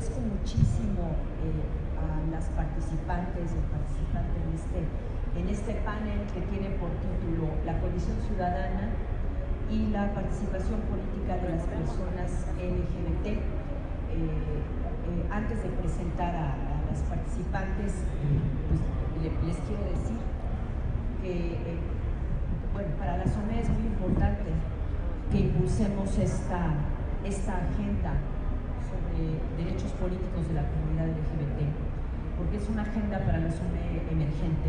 agradezco muchísimo a las participantes y participantes en este panel que tiene por título La condición ciudadana y la participación política de las personas LGBT. Antes de presentar a las participantes, pues les quiero decir que bueno, para la SOME es muy importante que impulsemos esta agenda sobre derechos políticos de la comunidad LGBT, porque es una agenda para la SOME emergente,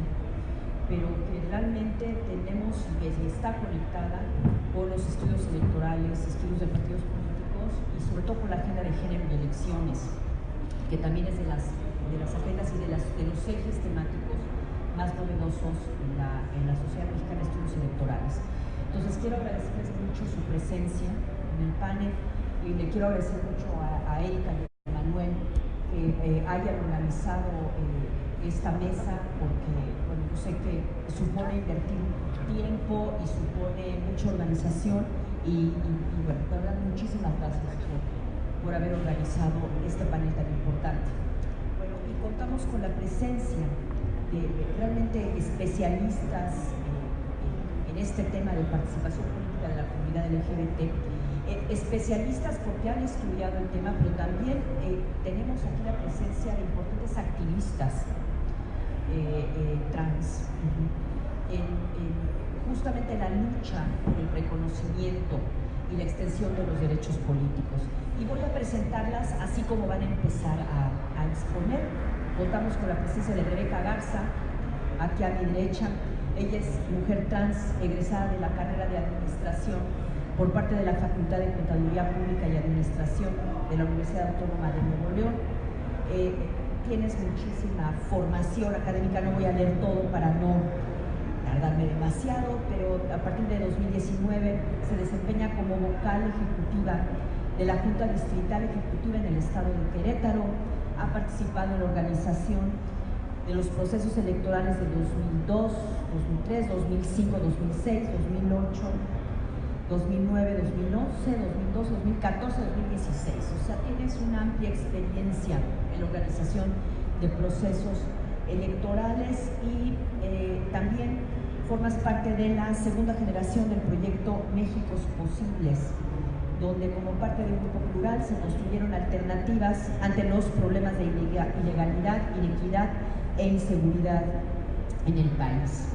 pero que realmente tenemos y que está conectada con los estudios electorales, estudios de partidos políticos y sobre todo con la agenda de género y elecciones, que también es de las agendas y de los ejes temáticos más novedosos en la sociedad mexicana de estudios electorales. Entonces quiero agradecerles mucho su presencia en el panel y le quiero agradecer mucho a Erika y a Manuel que hayan organizado esta mesa, porque bueno, yo sé que supone invertir tiempo y supone mucha organización y bueno, de verdad muchísimas gracias por haber organizado este panel tan importante. Bueno, y contamos con la presencia de realmente especialistas en este tema de participación política de la comunidad LGBT, especialistas porque han estudiado el tema, pero también tenemos aquí la presencia de importantes activistas trans, justamente la lucha por el reconocimiento y la extensión de los derechos políticos. Y voy a presentarlas así como van a empezar a exponer. Contamos con la presencia de Rebeca Garza, aquí a mi derecha. Ella es mujer trans, egresada de la carrera de Administración por parte de la Facultad de Contaduría Pública y Administración de la Universidad Autónoma de Nuevo León. Tienes muchísima formación académica, no voy a leer todo para no tardarme demasiado, pero a partir de 2019 se desempeña como vocal ejecutiva de la Junta Distrital Ejecutiva en el estado de Querétaro. Ha participado en la organización de los procesos electorales de 2002, 2003, 2005, 2006, 2008, 2009, 2011, 2012, 2014, 2016. O sea, tienes una amplia experiencia en la organización de procesos electorales y también formas parte de la segunda generación del proyecto Méxicos Posibles, donde como parte de un grupo plural se construyeron alternativas ante los problemas de ilegalidad, inequidad e inseguridad en el país.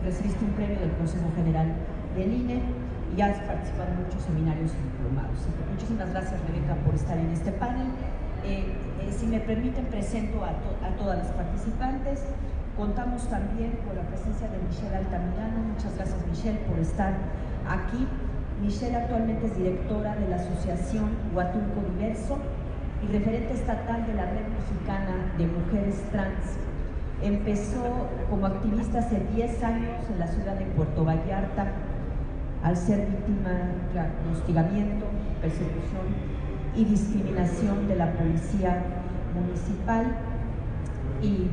Recibiste un premio del Consejo General del INE y has participado en muchos seminarios y diplomados. Muchísimas gracias, Rebeca, por estar en este panel. Si me permiten, presento a todas las participantes. Contamos también con la presencia de Michelle Altamirano. Muchas gracias, Michelle, por estar aquí. Michelle actualmente es directora de la Asociación Huatulco Diverso y referente estatal de la Red Mexicana de Mujeres Trans. Empezó como activista hace 10 años en la ciudad de Puerto Vallarta, al ser víctima de hostigamiento, persecución y discriminación de la policía municipal, y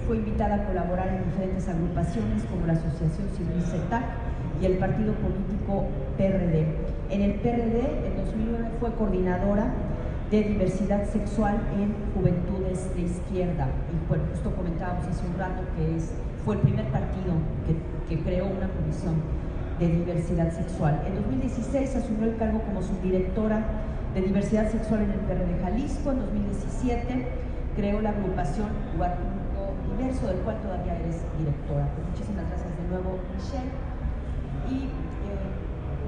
fue invitada a colaborar en diferentes agrupaciones como la Asociación Civil CETAC y el partido político PRD. En el PRD, en 2009, fue coordinadora de diversidad sexual en Juventudes de Izquierda. Y bueno, justo comentábamos hace un rato que fue el primer partido que creó una comisión de diversidad sexual. En 2016 asumió el cargo como subdirectora de diversidad sexual en el PRD Jalisco. En 2017 creó la agrupación Huatulco Diverso, del cual todavía eres directora. Pues muchísimas gracias de nuevo, Michelle. Y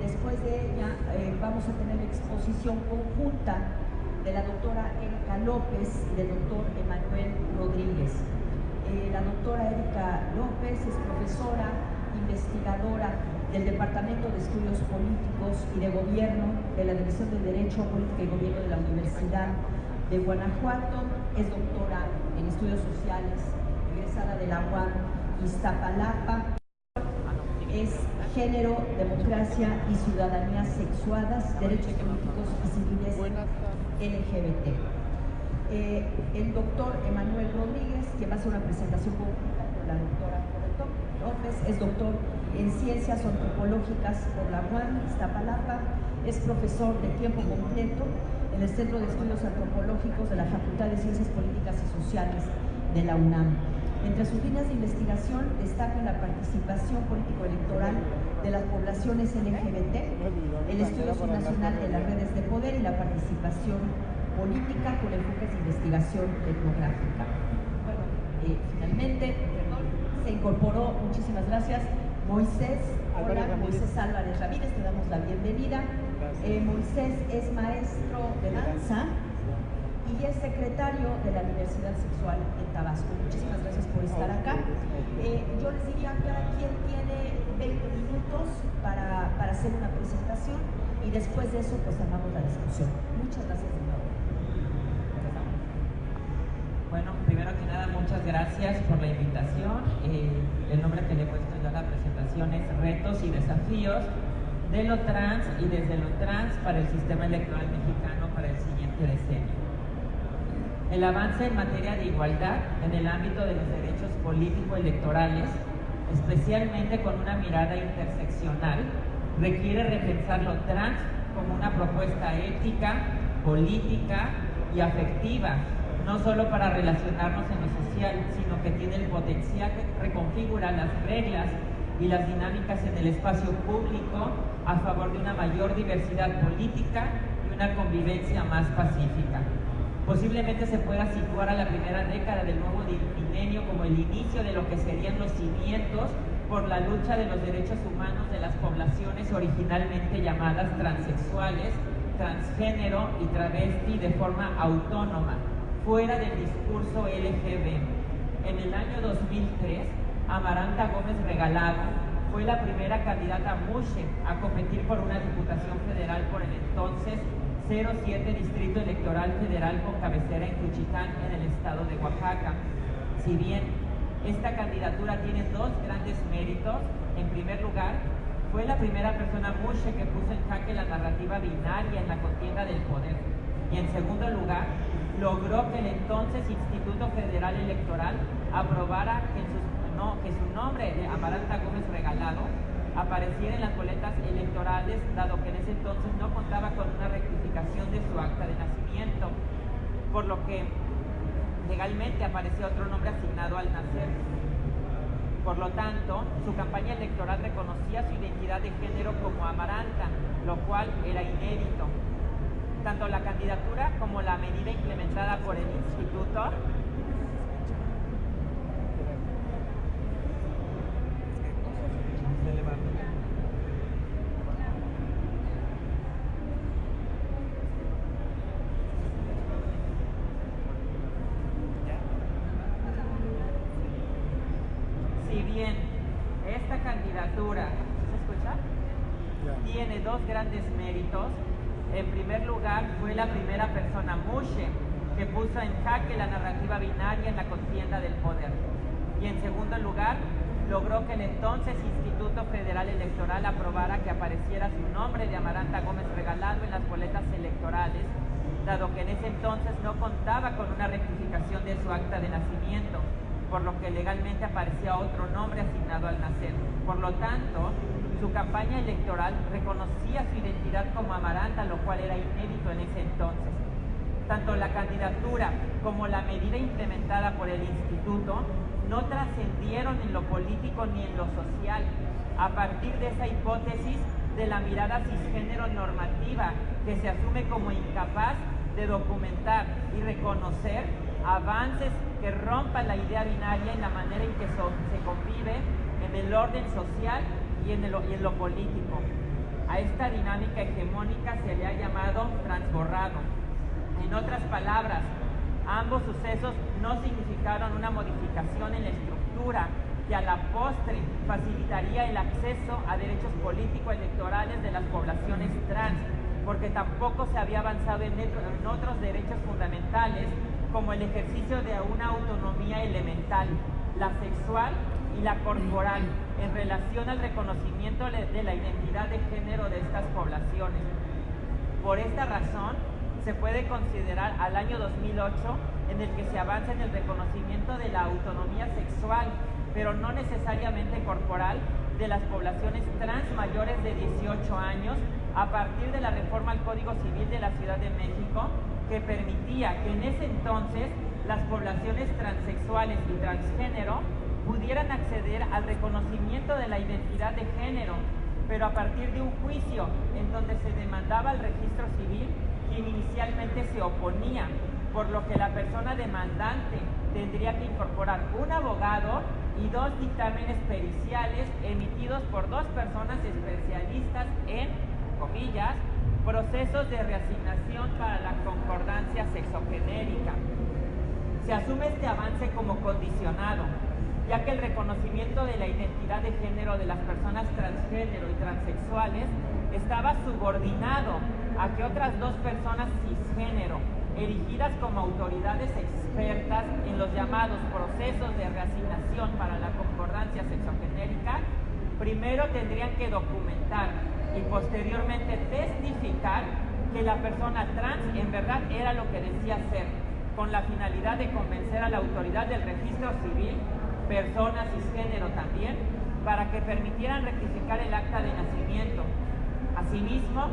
después de ella vamos a tener la exposición conjunta de la doctora Erika López y del doctor Emanuel Rodríguez. La doctora Erika López es profesora, investigadora del Departamento de Estudios Políticos y de Gobierno de la División de Derecho, Política y Gobierno de la Universidad de Guanajuato. Es doctora en Estudios Sociales, egresada de la UAM Iztapalapa. Es Género, Democracia y Ciudadanía Sexuadas, Derechos Políticos y Civiles LGBT. El doctor Emanuel Rodríguez, que va a hacer una presentación conjunta con la doctora López, es doctor en Ciencias Antropológicas por la UAM Iztapalapa, es profesor de tiempo completo en el Centro de Estudios Antropológicos de la Facultad de Ciencias Políticas y Sociales de la UNAM. Entre sus líneas de investigación destaca la participación político-electoral de las poblaciones LGBT, el estudio subnacional de las redes de poder y la participación política con enfoques de investigación etnográfica. Bueno, finalmente, se incorporó, muchísimas gracias, Moisés Álvarez Ramírez, te damos la bienvenida. Moisés es maestro de danza y es secretario de la Diversidad Sexual en Tabasco. Muchísimas gracias por estar acá. Yo les diría, cada quien tiene 20 minutos para hacer una presentación y después de eso pues armamos la discusión. Muchas gracias de nuevo. Bueno, primero que nada, muchas gracias por la invitación. El nombre que le he puesto yo a la presentación es Retos y Desafíos de lo Trans y desde lo Trans para el Sistema Electoral Mexicano para el siguiente decenio. El avance en materia de igualdad en el ámbito de los derechos político-electorales, especialmente con una mirada interseccional, requiere repensar lo trans como una propuesta ética, política y afectiva, no solo para relacionarnos en lo social, sino que tiene el potencial de reconfigurar las reglas y las dinámicas en el espacio público a favor de una mayor diversidad política y una convivencia más pacífica. Posiblemente se pueda situar a la primera década del nuevo milenio como el inicio de lo que serían los cimientos por la lucha de los derechos humanos de las poblaciones originalmente llamadas transexuales, transgénero y travesti de forma autónoma, fuera del discurso LGB. En el año 2003, Amaranta Gómez Regalado fue la primera candidata MUSHE a competir por una diputación federal por el entonces 07 Distrito Electoral Federal con cabecera en Juchitán, en el estado de Oaxaca. Si bien esta candidatura tiene dos grandes méritos, en primer lugar, fue la primera persona MUSHE que puso en jaque la narrativa binaria en la contienda del poder. Y en segundo lugar, logró que el entonces Instituto Federal Electoral aprobara que su nombre de Amaranta Gómez Regalado apareciera en las boletas electorales, dado que en ese entonces no contaba con una rectificación de su acta de nacimiento, por lo que legalmente aparecía otro nombre asignado al nacer. Por lo tanto, su campaña electoral reconocía su identidad de género como Amaranta, lo cual era inédito. Tanto la candidatura como la medida implementada por el instituto tiene dos grandes méritos. En primer lugar, fue la primera persona MUSHE que puso en jaque la narrativa binaria en la contienda del poder. Y en segundo lugar, logró que el entonces Instituto Federal Electoral aprobara que apareciera su nombre de Amaranta Gómez Regalado en las boletas electorales, dado que en ese entonces no contaba con una rectificación de su acta de nacimiento, por lo que legalmente aparecía otro nombre asignado al nacer. Por lo tanto, su campaña electoral reconocía su identidad como Amaranta, lo cual era inédito en ese entonces. Tanto la candidatura como la medida implementada por el instituto no trascendieron en lo político ni en lo social, a partir de esa hipótesis de la mirada cisgénero normativa que se asume como incapaz de documentar y reconocer avances que rompan la idea binaria en la manera en que se convive en el orden social y en lo político. A esta dinámica hegemónica se le ha llamado transborrado. En otras palabras, ambos sucesos no significaron una modificación en la estructura que a la postre facilitaría el acceso a derechos político-electorales de las poblaciones trans, porque tampoco se había avanzado en otros derechos fundamentales, como el ejercicio de una autonomía elemental, la sexual y la corporal, en relación al reconocimiento de la identidad de género de estas poblaciones. Por esta razón, se puede considerar al año 2008 en el que se avanza en el reconocimiento de la autonomía sexual, pero no necesariamente corporal, de las poblaciones trans mayores de 18 años a partir de la reforma al Código Civil de la Ciudad de México, que permitía que en ese entonces las poblaciones transexuales y transgénero pudieran acceder al reconocimiento de la identidad de género, pero a partir de un juicio en donde se demandaba al registro civil, quien inicialmente se oponía, por lo que la persona demandante tendría que incorporar un abogado y 2 dictámenes periciales emitidos por 2 personas especialistas en, comillas, procesos de reasignación para la concordancia sexogenérica. Se asume este avance como condicionado, ya que el reconocimiento de la identidad de género de las personas transgénero y transexuales estaba subordinado a que otras 2 personas cisgénero, erigidas como autoridades expertas en los llamados procesos de reasignación para la concordancia sexogenérica, primero tendrían que documentar y posteriormente testificar que la persona trans en verdad era lo que decía ser, con la finalidad de convencer a la autoridad del registro civil, personas cisgénero también, para que permitieran rectificar el acta de nacimiento. Asimismo,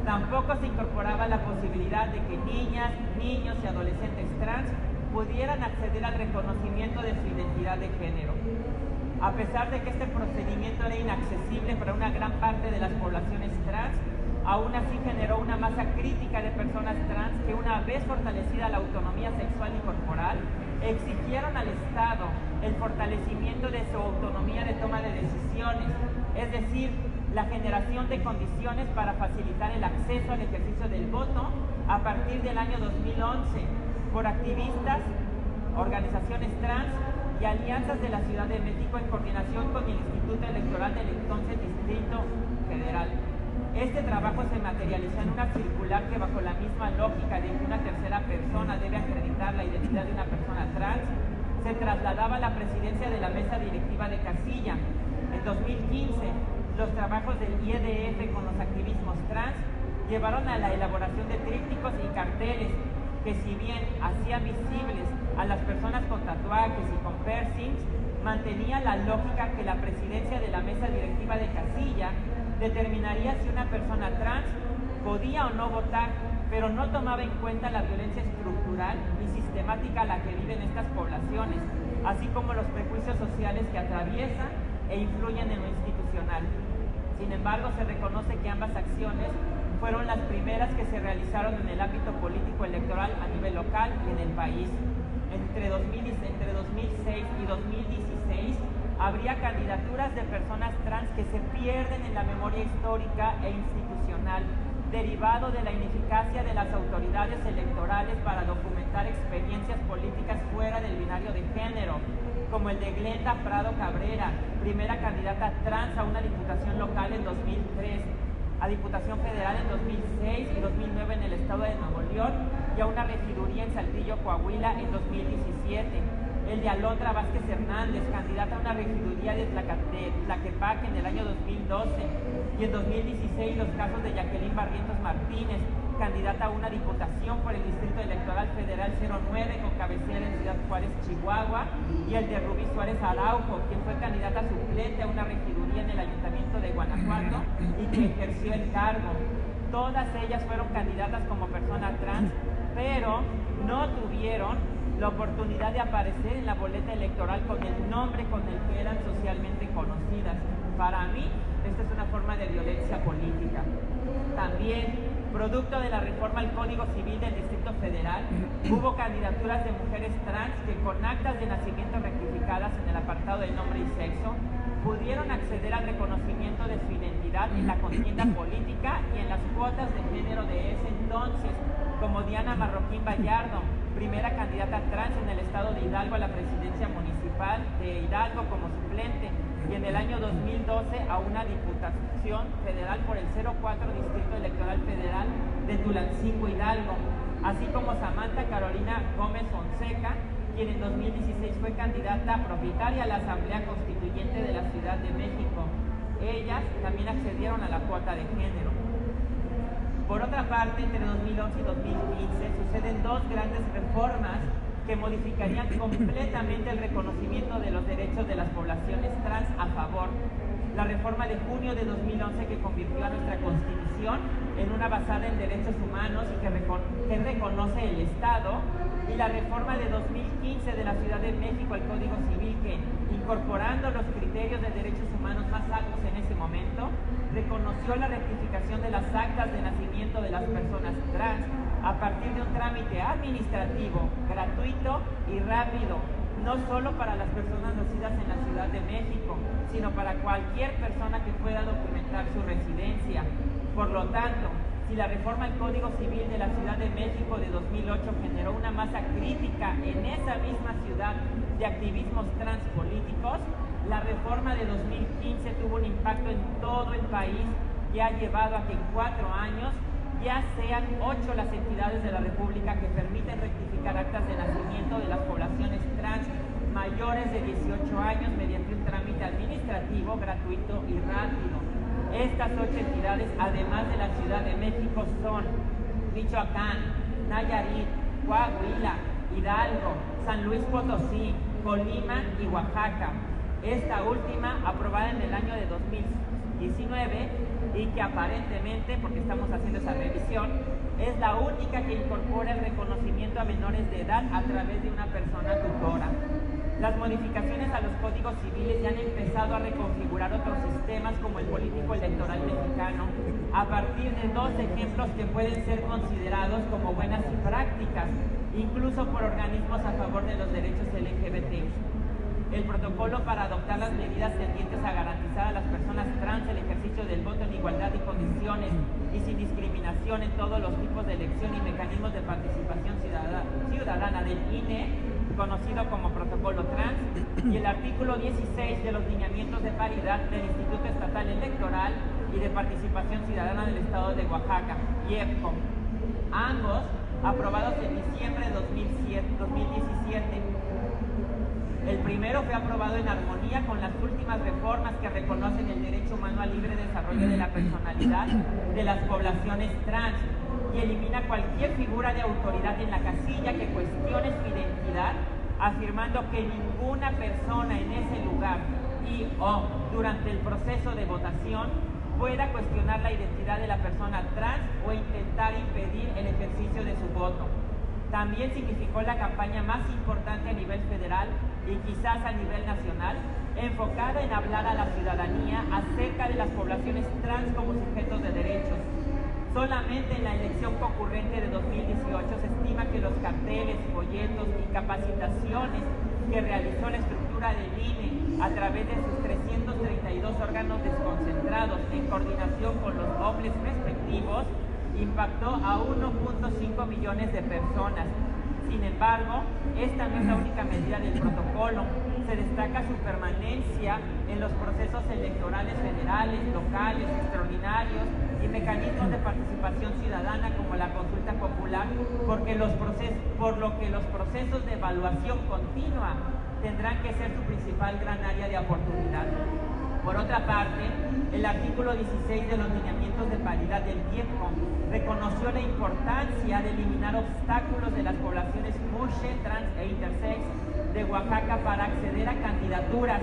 tampoco se incorporaba la posibilidad de que niñas, niños y adolescentes trans pudieran acceder al reconocimiento de su identidad de género. A pesar de que este procedimiento era inaccesible para una gran parte de las poblaciones trans, aún así generó una masa crítica de personas trans que, una vez fortalecida la autonomía sexual y corporal, exigieron al Estado el fortalecimiento de su autonomía de toma de decisiones, es decir, la generación de condiciones para facilitar el acceso al ejercicio del voto a partir del año 2011 por activistas, organizaciones trans y alianzas de la Ciudad de México en coordinación con el Instituto Electoral del entonces Distrito Federal. Este trabajo se materializó en una circular que, bajo la misma lógica de que una tercera persona debe acreditar la identidad de una persona trans, se trasladaba a la presidencia de la mesa directiva de Casilla. En 2015, los trabajos del IEDF con los activismos trans llevaron a la elaboración de trípticos y carteles que, si bien hacían visibles a las personas con tatuajes y con piercings, mantenía la lógica que la presidencia de la mesa directiva de Casilla determinaría si una persona trans podía o no votar, pero no tomaba en cuenta la violencia estructural y sistemática a la que viven estas poblaciones, así como los prejuicios sociales que atraviesan e influyen en lo institucional. Sin embargo, se reconoce que ambas acciones fueron las primeras que se realizaron en el ámbito político electoral a nivel local y en el país. Entre 2006 y 2016 habría candidaturas de personas trans que se pierden en la memoria histórica e institucional, derivado de la ineficacia de las autoridades electorales para documentar experiencias políticas fuera del binario de género, como el de Glenda Prado Cabrera, primera candidata trans a una diputación local en 2003, a Diputación Federal en 2006 y 2009 en el estado de Nuevo León y a una regiduría en Saltillo, Coahuila en 2017. El de Alondra Vázquez Hernández, candidata a una regiduría de Tlaquepaque en el año 2012. Y en 2016 los casos de Jacqueline Barrientos Martínez, candidata a una diputación por el Distrito Electoral Federal 09 con cabecera en Ciudad Juárez, Chihuahua, y el de Rubí Suárez Araujo, quien fue candidata suplente a una regiduría en el Ayuntamiento de Guanajuato y que ejerció el cargo. Todas ellas fueron candidatas como personas trans, pero no tuvieron la oportunidad de aparecer en la boleta electoral con el nombre con el que eran socialmente conocidas. Para mí, esta es una forma de violencia política. También, producto de la reforma al Código Civil del Distrito Federal, hubo candidaturas de mujeres trans que, con actas de nacimiento rectificadas en el apartado de nombre y sexo, pudieron acceder al reconocimiento de su identidad en la contienda política y en las cuotas de género de ese entonces, como Diana Marroquín Vallardo, primera candidata trans en el estado de Hidalgo a la presidencia municipal de Hidalgo como suplente, y en el año 2012 a una diputación federal por el 04 Distrito Electoral Federal de Tulancingo, Hidalgo, así como Samantha Carolina Gómez Fonseca, quien en 2016 fue candidata propietaria a la Asamblea Constituyente de la Ciudad de México. Ellas también accedieron a la cuota de género. Por otra parte, entre 2011 y 2015 suceden dos grandes reformas que modificarían completamente el reconocimiento de los derechos de las poblaciones trans a favor. La reforma de junio de 2011 que convirtió a nuestra Constitución en una basada en derechos humanos y que reconoce el Estado, y la reforma de 2015 de la Ciudad de México al Código Civil que, incorporando los criterios de derechos humanos más altos en ese momento, reconoció la rectificación de las actas de nacimiento de las personas trans a partir de un trámite administrativo, gratuito y rápido, no solo para las personas nacidas en la Ciudad de México, sino para cualquier persona que pueda documentar su residencia. Por lo tanto, si la reforma al Código Civil de la Ciudad de México de 2008 generó una masa crítica en esa misma ciudad de activismos transpolíticos, la reforma de 2015 tuvo un impacto en todo el país y ha llevado a que en 4 años ya sean 8 las entidades de la República que permiten rectificar actas de nacimiento de las poblaciones trans mayores de 18 años mediante un trámite administrativo gratuito y rápido. Estas 8 entidades, además de la Ciudad de México, son Michoacán, Nayarit, Coahuila, Hidalgo, San Luis Potosí, Colima y Oaxaca. Esta última, aprobada en el año de 2019 y que aparentemente, porque estamos haciendo esa revisión, es la única que incorpora el reconocimiento a menores de edad a través de una persona tutora. Las modificaciones a los códigos civiles ya han empezado a reconfigurar otros sistemas como el político electoral mexicano, a partir de 2 ejemplos que pueden ser considerados como buenas prácticas, incluso por organismos a favor de los derechos LGBT. El protocolo para adoptar las medidas tendientes a garantizar a las personas trans el ejercicio del voto en igualdad de condiciones y sin discriminación en todos los tipos de elección y mecanismos de participación ciudadana del INE, conocido como Protocolo Trans, y el artículo 16 de los lineamientos de paridad del Instituto Estatal Electoral y de Participación Ciudadana del Estado de Oaxaca, IEPCO, ambos aprobados en diciembre de 2017. El primero fue aprobado en armonía con las últimas reformas que reconocen el derecho humano al libre desarrollo de la personalidad de las poblaciones trans y elimina cualquier figura de autoridad en la casilla que cuestione su identidad, afirmando que ninguna persona en ese lugar y o durante el proceso de votación pueda cuestionar la identidad de la persona trans o intentar impedir el ejercicio de su voto. También significó la campaña más importante a nivel federal y quizás a nivel nacional, enfocada en hablar a la ciudadanía acerca de las poblaciones trans como sujetos de derechos. Solamente en la elección concurrente de 2018 se estima que los carteles, folletos y capacitaciones que realizó la estructura del INE a través de sus 332 órganos desconcentrados en coordinación con los OPLES respectivos impactó a 1.5 millones de personas. Sin embargo, esta no es la única medida del protocolo. Se destaca su permanencia en los procesos electorales federales, locales, extraordinarios y mecanismos de participación ciudadana como la consulta popular, por lo que los procesos de evaluación continua tendrán que ser su principal gran área de oportunidad. Por otra parte, el artículo 16 de los lineamientos de paridad del IEPCO reconoció la importancia de eliminar obstáculos de las poblaciones mushe, trans e intersex de Oaxaca para acceder a candidaturas,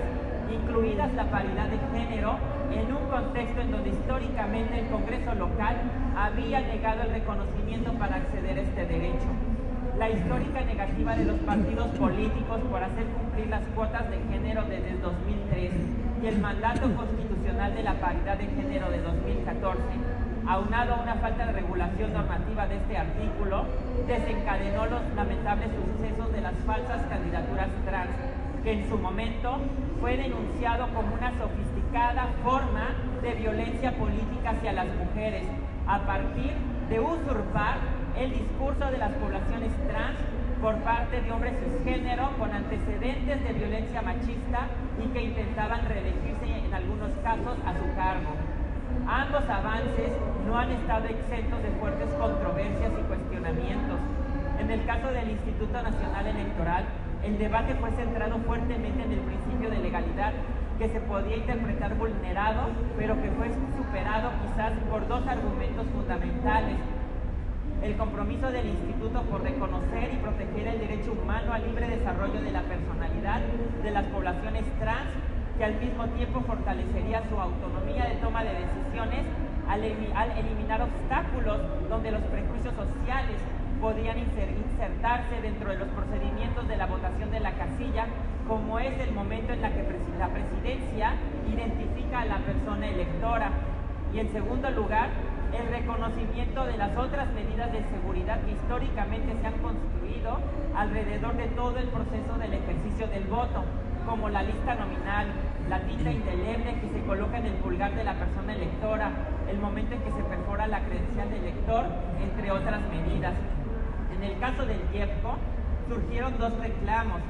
incluidas la paridad de género, en un contexto en donde históricamente el Congreso local había negado el reconocimiento para acceder a este derecho. La histórica negativa de los partidos políticos por hacer cumplir las cuotas de género desde el 2003 y el mandato constitucional de la paridad de género de 2014, aunado a una falta de regulación normativa de este artículo, desencadenó los lamentables sucesos de las falsas candidaturas trans, que en su momento fue denunciado como una sofisticada forma de violencia política hacia las mujeres, a partir de usurpar el discurso de las poblaciones trans por parte de hombres cisgénero con antecedentes de violencia machista y que intentaban reelegirse en algunos casos a su cargo. Ambos avances no han estado exentos de fuertes controversias y cuestionamientos. En el caso del Instituto Nacional Electoral, el debate fue centrado fuertemente en el principio de legalidad, que se podía interpretar vulnerado, pero que fue superado quizás por 2 argumentos fundamentales. el compromiso del Instituto por reconocer y proteger el derecho humano al libre desarrollo de la personalidad de las poblaciones trans, que al mismo tiempo fortalecería su autonomía de toma de decisiones al eliminar obstáculos donde los prejuicios sociales podrían insertarse dentro de los procedimientos de la votación de la casilla, como es el momento en la que la presidencia identifica a la persona electora. Y en segundo lugar, el reconocimiento de las otras medidas de seguridad que históricamente se han construido alrededor de todo el proceso del ejercicio del voto, como la lista nominal, la tinta indeleble que se coloca en el pulgar de la persona electora, el momento en que se perfora la credencial del elector, entre otras medidas. En el caso del IEPCO, surgieron dos reclamos,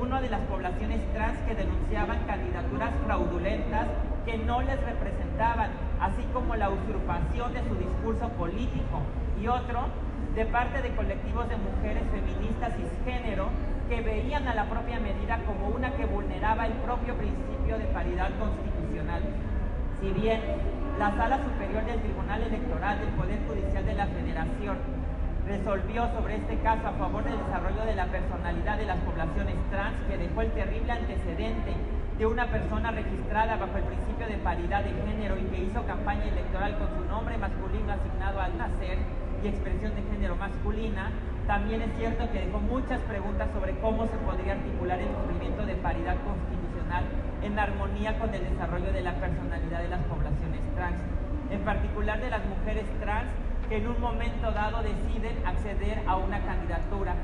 uno de las poblaciones trans que denunciaban candidaturas fraudulentas que no les representaban, así como la usurpación de su discurso político, y otro de parte de colectivos de mujeres feministas cisgénero que veían a la propia medida como una que vulneraba el propio principio de paridad constitucional. Si bien la Sala Superior del Tribunal Electoral del Poder Judicial de la Federación resolvió sobre este caso a favor del desarrollo de la personalidad de las poblaciones trans, que dejó el terrible antecedente de una persona registrada bajo el principio de paridad de género y que hizo campaña electoral con su nombre masculino asignado al nacer y expresión de género masculina, también es cierto que dejó muchas preguntas sobre cómo se podría articular el cumplimiento de paridad constitucional en armonía con el desarrollo de la personalidad de las poblaciones trans, en particular de las mujeres trans que en un momento dado deciden acceder a una candidatura.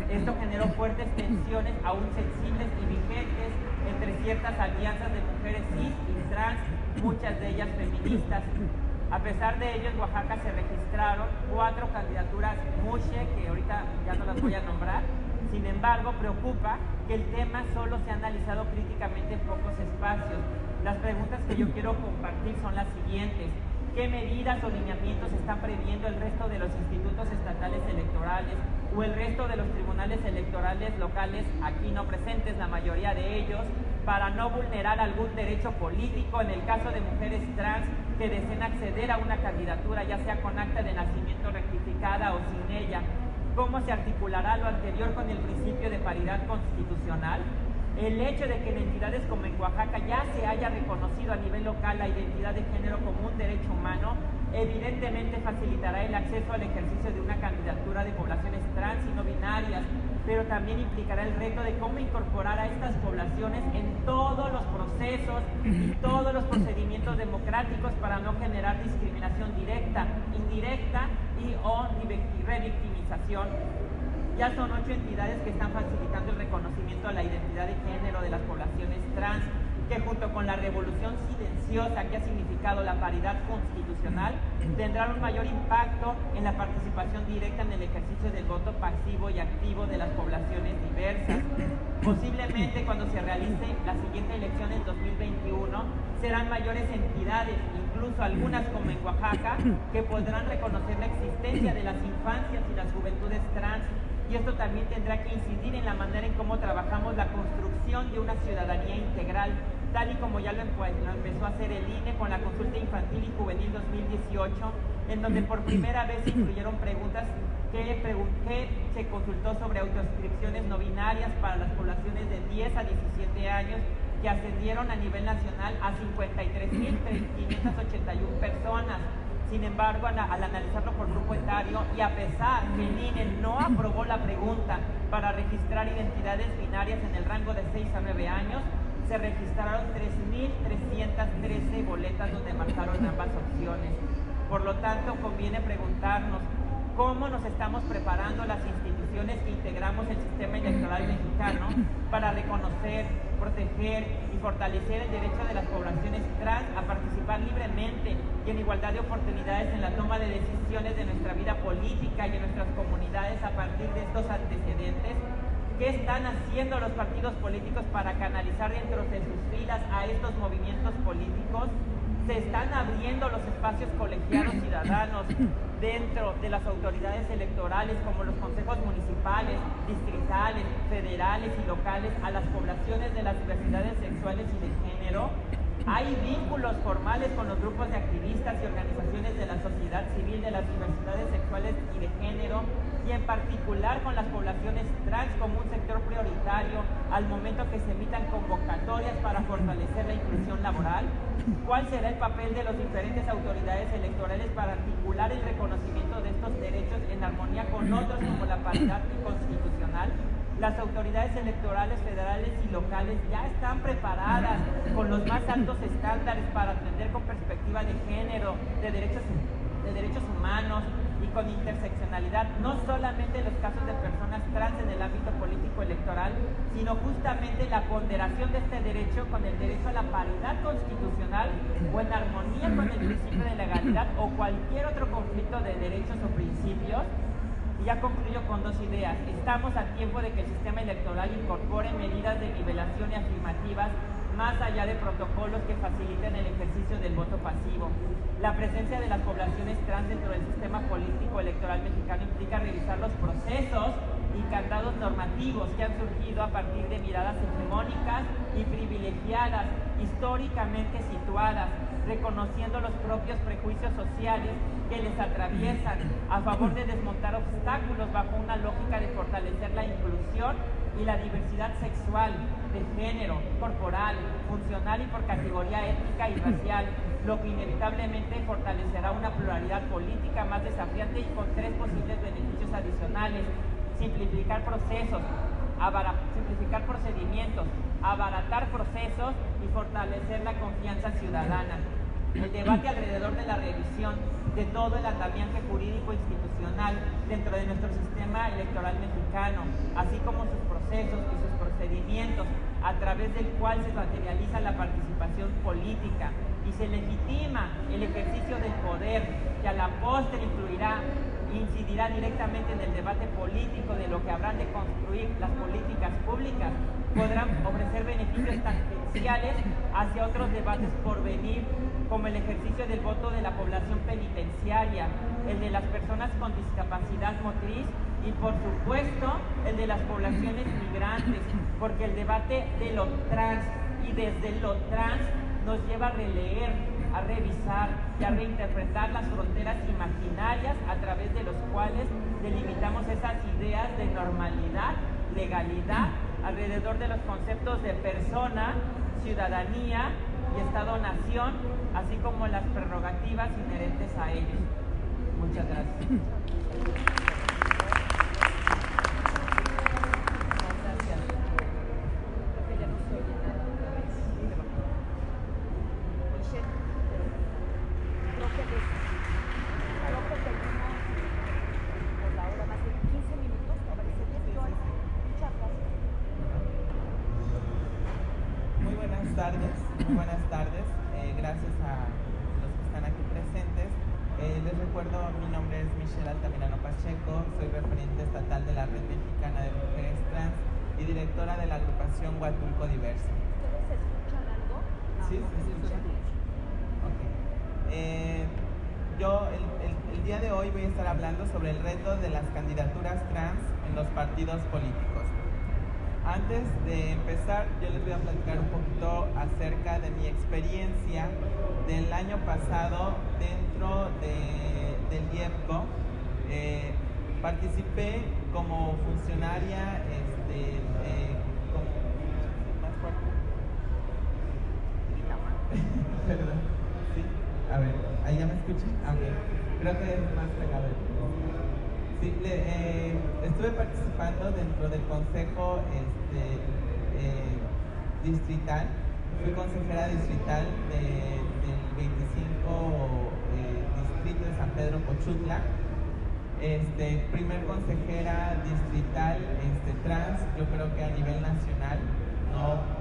Esto generó fuertes tensiones aún sensibles y vigentes entre ciertas alianzas de mujeres cis y trans, muchas de ellas feministas. A pesar de ello, en Oaxaca se registraron 4 candidaturas MUSHE, que ahorita ya no las voy a nombrar. Sin embargo, preocupa que el tema solo se ha analizado críticamente en pocos espacios. Las preguntas que yo quiero compartir son las siguientes. ¿Qué medidas o lineamientos están previendo el resto de los institutos estatales electorales o el resto de los tribunales electorales locales, aquí no presentes, la mayoría de ellos, para no vulnerar algún derecho político en el caso de mujeres trans que deseen acceder a una candidatura, ya sea con acta de nacimiento rectificada o sin ella? ¿Cómo se articulará lo anterior con el principio de paridad constitucional? El hecho de que en entidades como en Oaxaca ya se haya reconocido a nivel local la identidad de género como un derecho humano, evidentemente facilitará el acceso al ejercicio de una candidatura de poblaciones trans y no binarias, pero también implicará el reto de cómo incorporar a estas poblaciones en todos los procesos y todos los procedimientos democráticos para no generar discriminación directa, indirecta y o revictimización. Ya son 8 entidades que están facilitando el reconocimiento a la identidad de género de las poblaciones trans, que junto con la revolución silenciosa que ha significado la paridad constitucional, tendrán un mayor impacto en la participación directa en el ejercicio del voto pasivo y activo de las poblaciones diversas. Posiblemente cuando se realice la siguiente elección en 2021, serán mayores entidades, incluso algunas como en Oaxaca, que podrán reconocer la existencia de las infancias y las juventudes trans. Y esto también tendrá que incidir en la manera en cómo trabajamos la construcción de una ciudadanía integral, tal y como ya lo empezó a hacer el INE con la consulta infantil y juvenil 2018, en donde por primera vez se incluyeron preguntas que se consultó sobre autoinscripciones no binarias para las poblaciones de 10 a 17 años, que ascendieron a nivel nacional a 53.581 personas. Sin embargo, al analizarlo por grupo etario y a pesar que el INE no aprobó la pregunta para registrar identidades binarias en el rango de 6 a 9 años, se registraron 3.313 boletas donde marcaron ambas opciones. Por lo tanto, conviene preguntarnos cómo nos estamos preparando las instituciones que integramos el sistema electoral mexicano para reconocer, proteger y fortalecer el derecho de las poblaciones trans a participar libremente y en igualdad de oportunidades en la toma de decisiones de nuestra vida política y en nuestras comunidades a partir de estos antecedentes. ¿Qué están haciendo los partidos políticos para canalizar dentro de sus filas a estos movimientos políticos? Se están abriendo los espacios colegiados ciudadanos dentro de las autoridades electorales, como los consejos municipales, distritales, federales y locales, a las poblaciones de las diversidades sexuales y de género. Hay vínculos formales con los grupos de activistas y organizaciones de la sociedad civil, de las diversidades sexuales y de género, y en particular con las poblaciones trans como un sector prioritario al momento que se emitan convocatorias para fortalecer la inclusión laboral? ¿Cuál será el papel de las diferentes autoridades electorales para articular el reconocimiento de estos derechos en armonía con otros como la paridad constitucional? Las autoridades electorales federales y locales ya están preparadas con los más altos estándares para atender con perspectiva de género, de derechos humanos y con interseccionalidad, no solamente los casos de personas trans en el ámbito político electoral, sino justamente la ponderación de este derecho con el derecho a la paridad constitucional o en armonía con el principio de legalidad o cualquier otro conflicto de derechos o principios? Y ya concluyo con dos ideas. Estamos a tiempo de que el sistema electoral incorpore medidas de nivelación y afirmativas más allá de protocolos que faciliten el ejercicio del voto pasivo. La presencia de las poblaciones trans dentro del sistema político electoral mexicano implica revisar los procesos y candados normativos que han surgido a partir de miradas hegemónicas y privilegiadas, históricamente situadas, reconociendo los propios prejuicios sociales que les atraviesan, a favor de desmontar obstáculos bajo una lógica de fortalecer la inclusión y la diversidad sexual, de género, corporal, funcional y por categoría étnica y racial, lo que inevitablemente fortalecerá una pluralidad política más desafiante y con tres posibles beneficios adicionales: simplificar procesos, simplificar procedimientos, abaratar procesos y fortalecer la confianza ciudadana. El debate alrededor de la revisión de todo el andamiaje jurídico institucional dentro de nuestro sistema electoral mexicano, así como sus procesos y sus procedimientos, a través del cual se materializa la participación política y se legitima el ejercicio del poder, que a la postre incidirá directamente en el debate político de lo que habrán de construir las políticas públicas, podrán ofrecer beneficios tangenciales hacia otros debates por venir, como el ejercicio del voto de la población penitenciaria, el de las personas con discapacidad motriz y, por supuesto, el de las poblaciones migrantes, porque el debate de lo trans y desde lo trans nos lleva a releer, a revisar y a reinterpretar las fronteras imaginarias a través de los cuales delimitamos esas ideas de normalidad, legalidad, alrededor de los conceptos de persona, ciudadanía y Estado-nación, así como las prerrogativas inherentes a ellos. Muchas gracias. Buenas tardes, gracias a los que están aquí presentes. Les recuerdo, mi nombre es Michelle Altamirano Pacheco, soy referente estatal de la Red Mexicana de Mujeres Trans y directora de la agrupación Huatulco Diverso. ¿Ustedes escuchan algo? Sí, sí, sí. Okay. Yo el día de hoy voy a estar hablando sobre el reto de las candidaturas trans en los partidos políticos. Antes de empezar, yo les voy a platicar un poquito acerca de mi experiencia del año pasado dentro del IEPCO. Participé como funcionaria, más fuerte. Perdón. Sí. A ver, ¿ahí ya me escuchan? Okay. Creo que es más pegado. Sí, estuve participando dentro del consejo distrital. Fui consejera distrital del 25 distrito de San Pedro Cochutla. Primer consejera distrital trans. Yo creo que a nivel nacional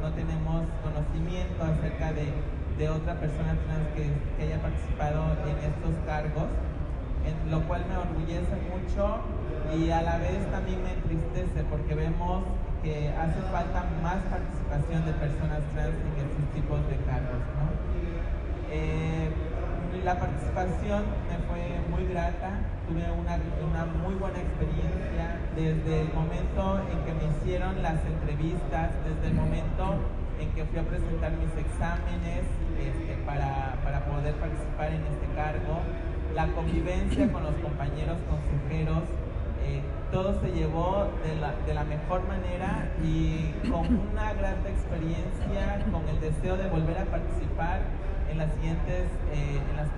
no tenemos conocimiento acerca de otra persona trans que haya participado en estos cargos, lo cual me enorgullece mucho y a la vez también me entristece porque vemos que hace falta más participación de personas trans en estos tipos de cargos, ¿no? La participación me fue muy grata, tuve una muy buena experiencia desde el momento en que me hicieron las entrevistas, desde el momento en que fui a presentar mis exámenes para poder participar en este cargo. La convivencia con los compañeros consejeros, todo se llevó de la mejor manera y con una gran experiencia, con el deseo de volver a participar en las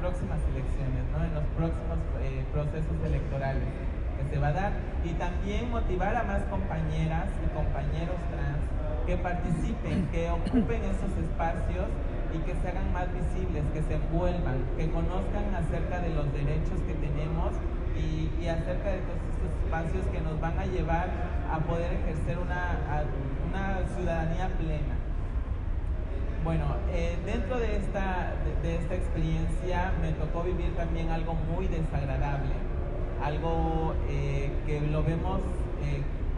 próximas elecciones, ¿no? En los próximos procesos electorales que se va a dar, y también motivar a más compañeras y compañeros trans que participen, que ocupen esos espacios y que se hagan más visibles, que se envuelvan, que conozcan acerca de los derechos que tenemos y acerca de todos estos espacios que nos van a llevar a poder ejercer una ciudadanía plena. Bueno, dentro de esta experiencia me tocó vivir también algo muy desagradable, algo que lo vemos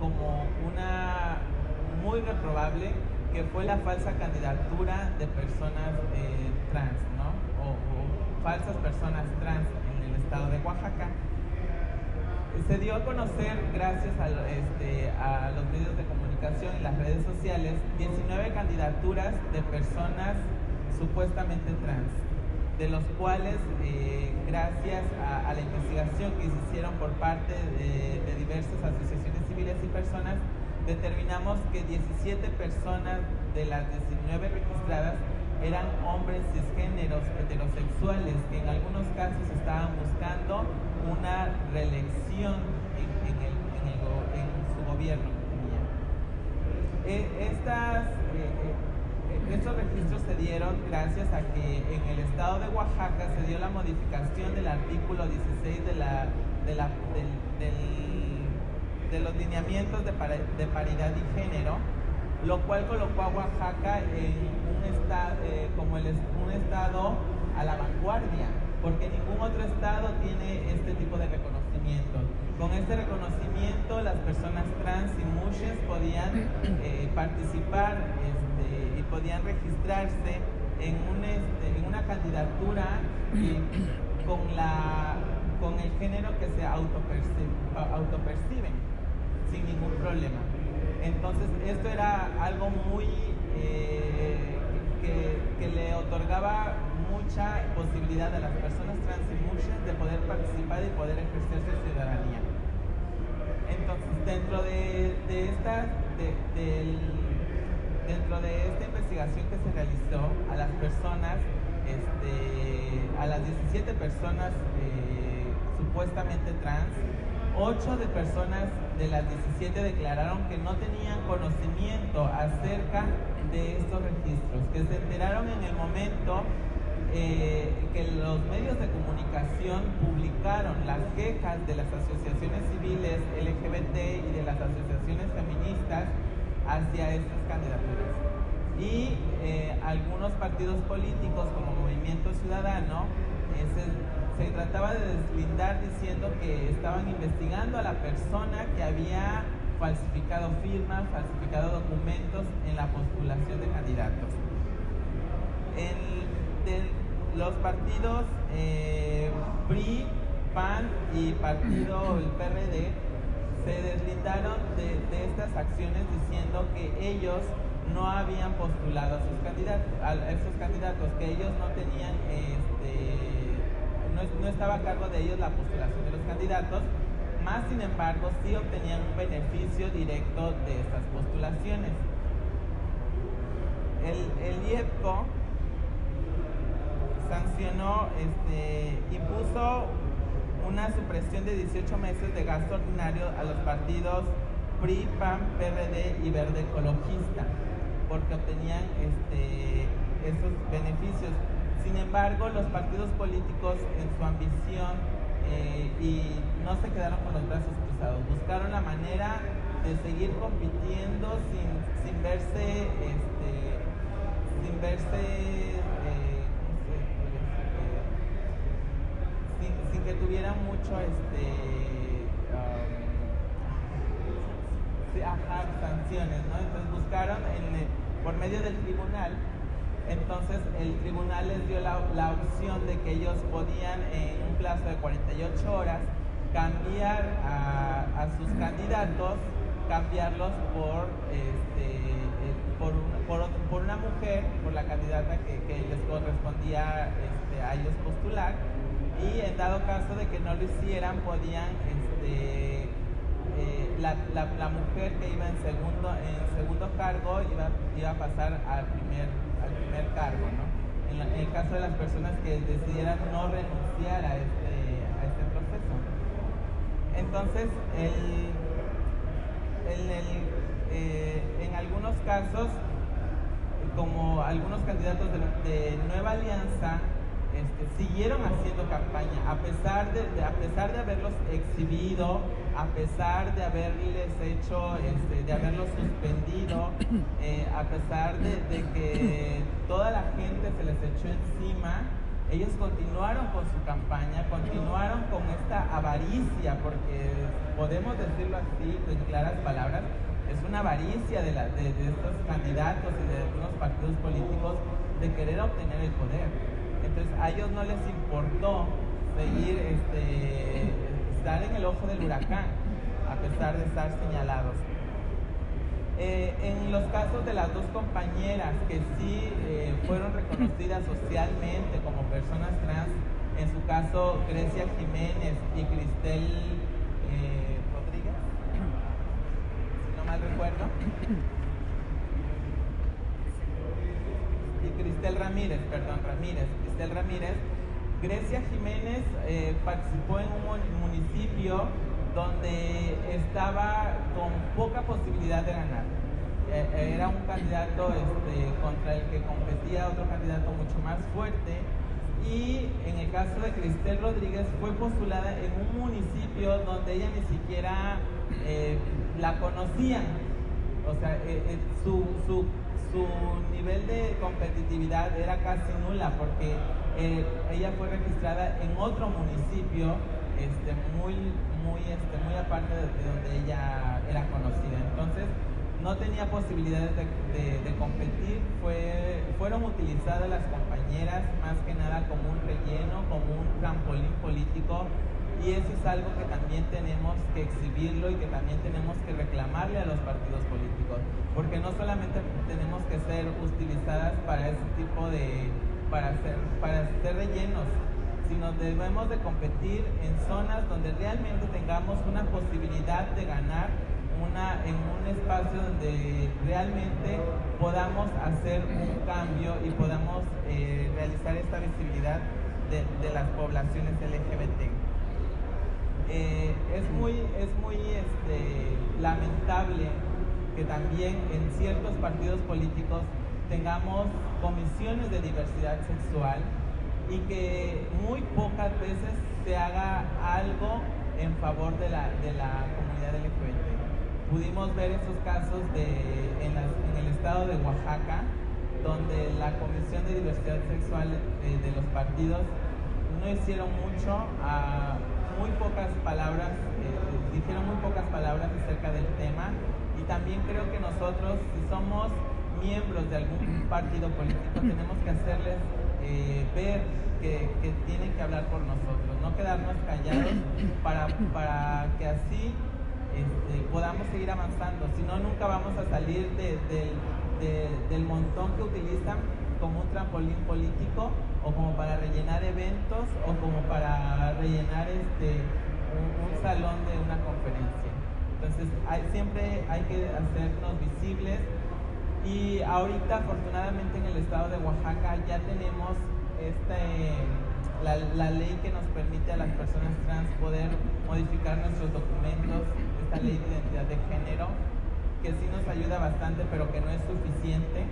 como muy reprobable, que fue la falsa candidatura de personas trans, ¿no? O falsas personas trans en el estado de Oaxaca. Se dio a conocer, gracias a los medios de comunicación y las redes sociales, 19 candidaturas de personas supuestamente trans, de los cuales, gracias a la investigación que se hicieron por parte de diversas asociaciones civiles y personas, determinamos que 17 personas de las 19 registradas eran hombres cisgéneros heterosexuales que en algunos casos estaban buscando una reelección en su gobierno que tenía. Estos registros se dieron gracias a que en el estado de Oaxaca se dio la modificación del artículo 16 de los lineamientos de paridad y género, lo cual colocó a Oaxaca en un estado a la vanguardia, porque ningún otro estado tiene este tipo de reconocimiento. Con este reconocimiento las personas trans y mushes podían participar y podían registrarse en una candidatura con el género que se autoperciben sin ningún problema. Entonces esto era algo muy que le otorgaba mucha posibilidad a las personas trans y mushes de poder participar y poder ejercer su ciudadanía. Entonces dentro de esta investigación que se realizó a las personas, a las 17 personas supuestamente trans, 8 de personas de las 17 declararon que no tenían conocimiento acerca de estos registros, que se enteraron en el momento que los medios de comunicación publicaron las quejas de las asociaciones civiles LGBT y de las asociaciones feministas hacia estas candidaturas. Y algunos partidos políticos como Movimiento Ciudadano se trataba de deslindar diciendo que estaban investigando a la persona que había falsificado firmas, falsificado documentos en la postulación de candidatos. Los partidos PRI, PAN y partido el PRD se deslindaron de estas acciones diciendo que ellos no habían postulado a esos candidatos, que ellos no tenían no estaba a cargo de ellos la postulación de los candidatos, más sin embargo sí obtenían un beneficio directo de estas postulaciones. El IEPCO sancionó, impuso una supresión de 18 meses de gasto ordinario a los partidos PRI, PAN, PRD y Verde Ecologista, porque obtenían esos beneficios. Sin embargo, los partidos políticos en su ambición y no se quedaron con los brazos cruzados, buscaron la manera de seguir compitiendo sin verse sin que tuvieran mucho sanciones, ¿no? Entonces buscaron por medio del tribunal. Entonces el tribunal les dio la opción de que ellos podían en un plazo de 48 horas cambiar a sus candidatos cambiarlos por una mujer, por la candidata que les correspondía a ellos postular, y en dado caso de que no lo hicieran, podían la mujer que iba en segundo cargo iba a pasar al primer cargo, ¿no? En el caso de las personas que decidieran no renunciar a este proceso. Entonces, en algunos casos, como algunos candidatos de Nueva Alianza siguieron haciendo campaña, a pesar de haberlos exhibido, a pesar de haberles hecho, de haberlos suspendido, a pesar de que toda la gente se les echó encima, ellos continuaron con su campaña, continuaron con esta avaricia, porque podemos decirlo así, en claras palabras, es una avaricia de estos candidatos y de algunos partidos políticos de querer obtener el poder. Entonces a ellos no les importó seguir estar en el ojo del huracán, a pesar de estar señalados. En los casos de las dos compañeras que sí fueron reconocidas socialmente como personas trans, en su caso Grecia Jiménez y Cristel Rodríguez, si no mal recuerdo, y Cristel Ramírez, Grecia Jiménez participó en un municipio donde estaba con poca posibilidad de ganar. Era un candidato contra el que competía otro candidato mucho más fuerte, y en el caso de Cristel Rodríguez fue postulada en un municipio donde ella ni siquiera la conocían. O sea, su nivel de competitividad era casi nula, porque ella fue registrada en otro municipio muy aparte de donde ella era conocida. Entonces no tenía posibilidades de competir. Fueron utilizadas las compañeras más que nada como un relleno, como un trampolín político, y eso es algo que también tenemos que exhibirlo y que también tenemos que reclamarle a los partidos políticos, porque no solamente tenemos que ser utilizadas para ese tipo para ser rellenos, sino debemos de competir en zonas donde realmente tengamos una posibilidad de ganar, en un espacio donde realmente podamos hacer un cambio y podamos realizar esta visibilidad de las poblaciones LGBT. Es muy lamentable que también en ciertos partidos políticos tengamos comisiones de diversidad sexual y que muy pocas veces se haga algo en favor de la comunidad LGBT. Pudimos ver esos casos en el estado de Oaxaca, donde la Comisión de Diversidad Sexual de los partidos no hicieron mucho, muy pocas palabras, dijeron muy pocas palabras acerca del tema, y también creo que nosotros, si somos miembros de algún partido político, tenemos que hacerles ver que tienen que hablar por nosotros, no quedarnos callados para que así podamos seguir avanzando. Si no, nunca vamos a salir del montón que utilizan como un trampolín político, o como para rellenar eventos, o como para rellenar un salón de una conferencia. Entonces siempre hay que hacernos visibles, y ahorita afortunadamente en el estado de Oaxaca ya tenemos la ley que nos permite a las personas trans poder modificar nuestros documentos, esta ley de identidad de género, que sí nos ayuda bastante, pero que no es suficiente.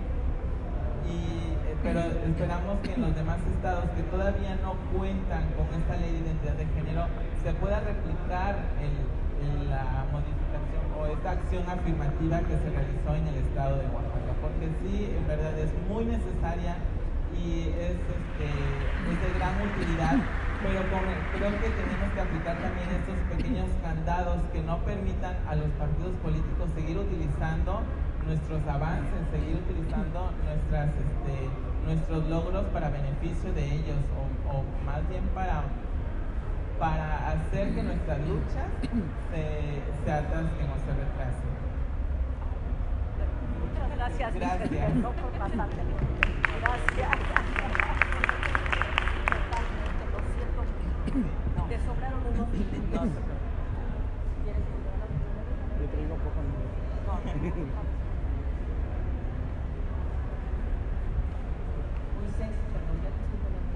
Pero esperamos que en los demás estados que todavía no cuentan con esta ley de identidad de género se pueda replicar la modificación o esta acción afirmativa que se realizó en el estado de Oaxaca, porque sí, en verdad es muy necesaria y es de gran utilidad, pero creo que tenemos que aplicar también estos pequeños candados que no permitan a los partidos políticos seguir utilizando nuestros avances, seguir utilizando nuestros logros para beneficio de ellos, o más bien para hacer que nuestras luchas se atasquen o se retrasen. Gracias. Gracias. No por pasarte. Gracias. Totalmente, lo siento. No. Te sobraron unos minutos. ¿Quieres que te haga? Yo traigo un poco más. Moisés, perdón, ya te estoy poniendo.